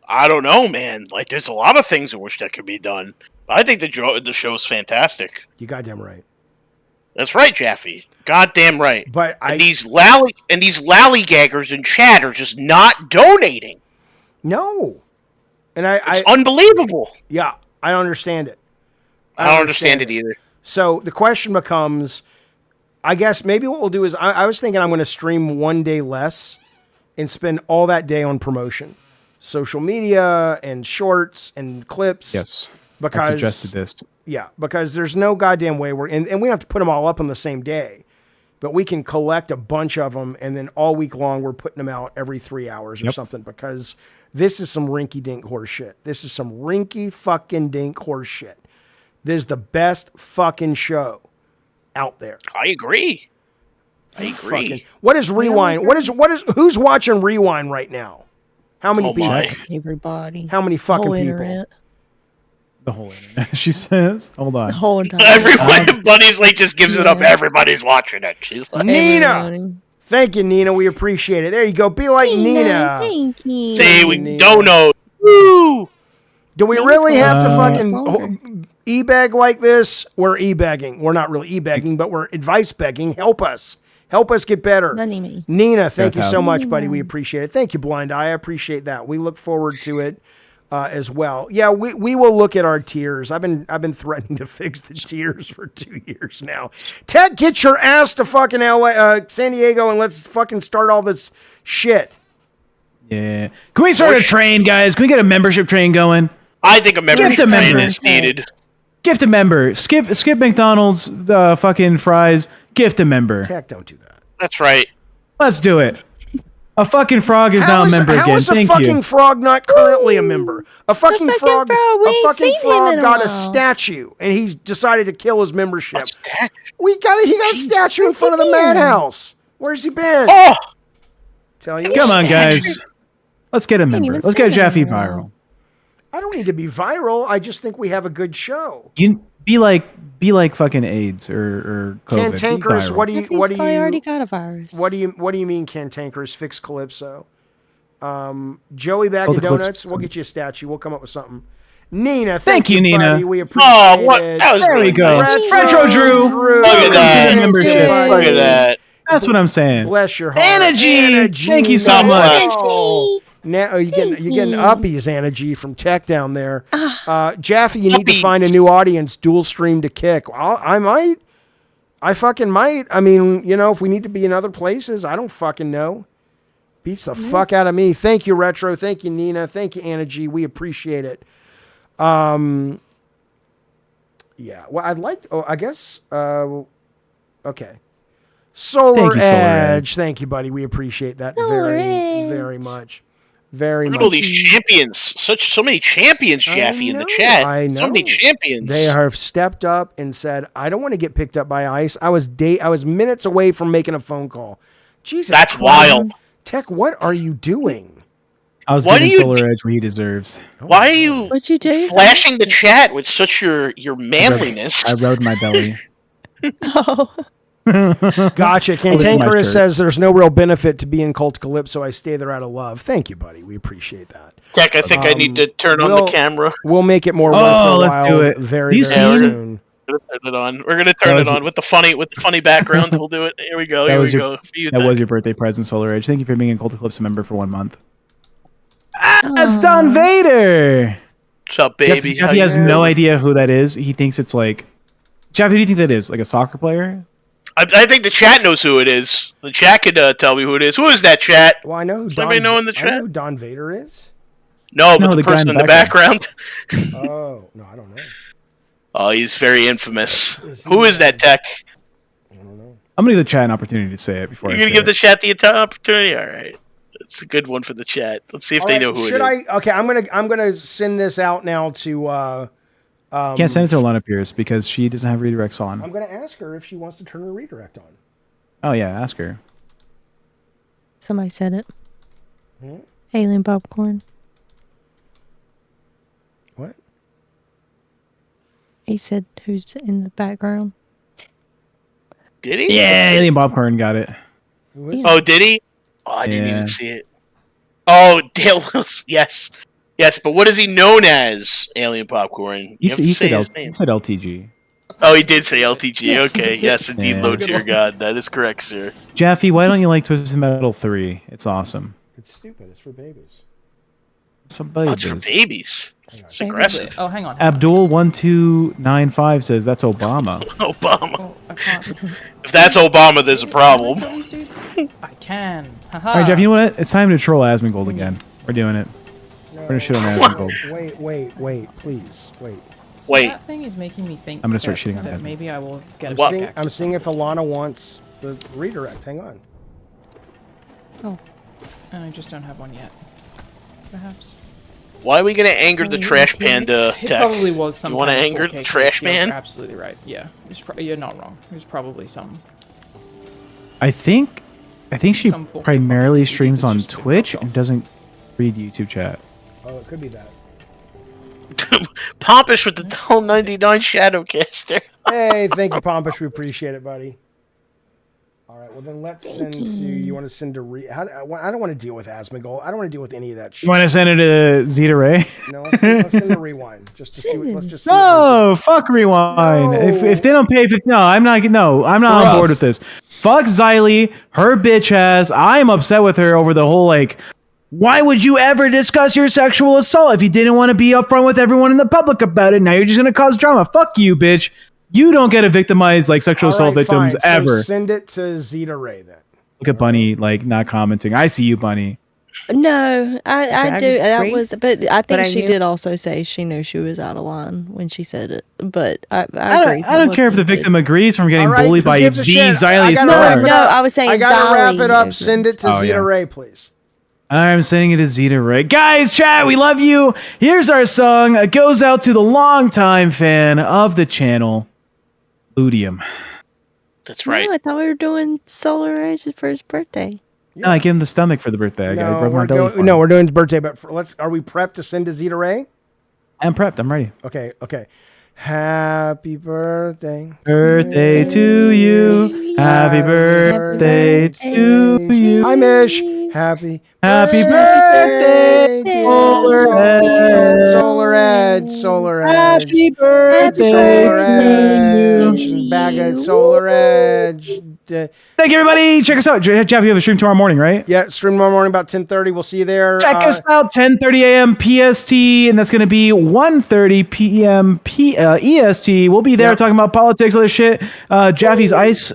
I don't know, man. Like, there's a lot of things in which that could be done. But I think the show's fantastic. You goddamn right. That's right, Jaffe. Goddamn right. But these lollygaggers in chat are just not donating. No. And it's unbelievable. Yeah, I don't understand it. I don't understand it either. So the question becomes, I guess maybe what we'll do is I was thinking I'm going to stream one day less and spend all that day on promotion. Social media and shorts and clips. Yes. Because I suggested this. Yeah, because there's no goddamn way and we don't have to put them all up on the same day. But we can collect a bunch of them and then all week long we're putting them out every 3 hours or something because this is some rinky-dink horse shit. This is some rinky fucking dink horse shit. This is the best fucking show out there. I agree. What is Rewind? Who's watching Rewind right now? How many people? Everybody. How many fucking people? Internet. The whole internet, she says. Hold on. The whole entire Everybody, Bunny's like just gives it up. Everybody's watching it. She's like, Nina. Thank you, Nina. We appreciate it. There you go. Be like Nina. Thank you. Say we don't know. Woo! Do we really have to fucking e-beg like this? We're e-begging. We're not really e-begging, but we're advice begging. Help us. Help us get better. Me. Nina, thank you so much, buddy. We appreciate it. Thank you, Blind Eye. I appreciate that. We look forward to it as well. Yeah, we will look at our tiers. I've been threatening to fix the tiers for 2 years now. Ted, get your ass to fucking San Diego and let's fucking start all this shit. Yeah. Can we start a train, guys? Can we get a membership train going? I think a membership train is needed. Gift a member. Skip McDonald's fucking fries. Gift a member. Tech, don't do that. That's right. Let's do it. A fucking frog is now a member again. How is a fucking frog not currently a member? A fucking frog got a statue, and he decided to kill his membership. He got a statue in front of the madhouse. Where's he been? Oh, tell you. Come on, guys. Let's get a member. Let's get Jaffe viral. I don't need to be viral. I just think we have a good show. You be like fucking AIDS or COVID. Cantankerous, what do you already got a virus. What do you mean Cantankerous? Fix Calypso. Joey Bag Cult of of Donuts. Calypso. We'll get you a statue. We'll come up with something. Nina, Thank you, Nina. buddy. We appreciate it. That was There really we go. nice. Retro Drew. Look at that. Membership. Look at that. That's what I'm saying. Bless your heart. Energy. Thank you so much. Now you're getting uppies, Anna G from Tech down there. Jaffe, you need to find a new audience. Dual stream to kick. I might. I fucking might. I mean, if we need to be in other places, I don't fucking know. Beats the fuck out of me. Thank you, Retro. Thank you, Nina. Thank you, Anna G. We appreciate it. Yeah. Well, I'd like. Oh, I guess. Okay. Solar Edge. Thank you, buddy. We appreciate that very much. Very much. Look at all these champions. So many champions, Jaffe, in the chat. I know. So many champions. They have stepped up and said, "I don't want to get picked up by ICE. I was minutes away from making a phone call." Jesus, that's wild. Tech, what are you doing? I was giving Solar Edge what he deserves. Why are you What'd you do? flashing the chat with such your manliness? I rode my belly. Gotcha. Cantankerous says there's no real benefit to being Cult Calypso. I stay there out of love. Thank you, buddy. We appreciate that. Tech, I think I need to turn on the camera. We'll make it more Oh, let's do it. very soon. We're gonna turn it on. We're gonna turn it on with the funny background. We'll do it. Here we go. Here we go. That was your birthday present, Solar Edge. Thank you for being a Cult Calypso member for 1 month. That's Don Vader. What's up, baby? Jaffe has no idea who that is. He thinks it's like Jaffe. Who do you think that is? Like a soccer player? I think the chat knows who it is. The chat could tell me who it is. Who is that, chat? Well, I know who Somebody know in the chat? I know who Don Vader is. No, but the person in the background. Oh, no, I don't know. Oh, he's very infamous. Who is that, Tech? I don't know. I'm gonna give the chat an opportunity to say it before You're gonna give the chat the entire opportunity. All right, it's a good one for the chat. Let's see if they know who it is. Okay, I'm gonna send this out now to. Can't send it to Alana Pierce because she doesn't have redirects on. I'm gonna ask her if she wants to turn her redirect on. Oh yeah, ask her. Somebody said it. Alien popcorn. What? He said who's in the background. Did he? Yeah, Alien Popcorn got it. Oh, did he? Oh, I didn't even see it. Oh, Dale Wilson. Yes. Yes, but what is he known as, Alien Popcorn? He said LTG. Oh, he did say LTG. Okay, yes, indeed, Low Tier God. That is correct, sir. Jaffe, why don't you like Twisted Metal 3? It's awesome. It's stupid. It's for babies. It's for babies. Oh, it's for babies. It's aggressive. Oh, hang on. Abdul1295 says that's Obama. Obama. If that's Obama, there's a problem. I can. Haha. All right, Jeff, you know what? It's time to troll Asmongold again. We're doing it. We're going to shit on Asmongold. Wait, please. Wait. So that thing is making me think I'm going to start shitting on that Asmongold. maybe I will get a I'm seeing if Alana wants the redirect. Hang on. Oh. And I just don't have one yet. Perhaps. Why are we going to anger the Trash Panda, It Tech? probably was some. You want to kind of anger 4K the Trash you're Man? absolutely right. Yeah, you're not wrong. There's probably some. I think she Some full primarily streams on Twitch and doesn't read YouTube chat. Oh, it could be that. Pompous with the $1.99 Shadowcaster. Hey, thank you, Pompous. We appreciate it, buddy. All right, well then let's send to. You want to send to I don't want to deal with Asmongold. I don't want to deal with any of that shit. You want to send it to Zeta Ray? No, let's send to Rewind just to see. Let's just. See No, fuck Rewind. No. If they don't pay, I'm not on board with this. Fuck Xylee, her bitch ass. I am upset with her over the whole why would you ever discuss your sexual assault if you didn't want to be upfront with everyone in the public about it? Now you're just gonna cause drama. Fuck you, bitch. You don't get to victimize sexual assault victims fine. ever. So send it to Zeta Ray then. Look at Bunny not commenting. I see you, Bunny. No, I do. That was, but I think I she knew- did also say she knew she was out of line when she said it. But I agree. I don't care if the victim agrees from getting All right, bullied who by the gives a shit? Xylee I gotta star. wrap it up. I was saying I gotta wrap Xylee it up. is- Send it to Oh, Zeta yeah. Ray, please. I'm sending it to Zeta Ray. Guys, chat, we love you. Here's our song. It goes out to the longtime fan of the channel, Ludium. That's right. No, I thought we were doing Solar Edge for his birthday. No, I gave him the stomach for the birthday. I rubbed my belly for him. No, we're doing his birthday, but are we prepped to send to Zeta Ray? I'm prepped. I'm ready. Okay. Happy birthday. Birthday to you. Happy birthday to you. Hi, Mish. Happy birthday, Solar Edge. Happy birthday, Solar Edge. Bag of Solar Edge. Thank you, everybody. Check us out. Jeff, you have a stream tomorrow morning, right? Yeah, stream tomorrow morning about 10:30. We'll see you there. Check us out, 10:30 a.m. PST, and that's going to be 1:30 p.m. EST. We'll be there talking about politics, other shit. Jaffe's Ice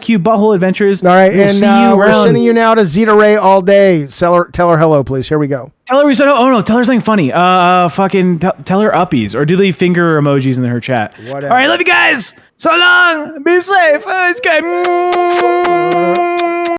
Cube Butthole Adventures. All right, we'll see you we're around. sending you now to Zeta Ray all day. Tell her hello, please. Here we go. Tell her we said, oh no, tell her something funny. Fucking tell her uppies or do the finger emojis in her chat. Whatever. All right, love you guys. So long. Be safe. It's good.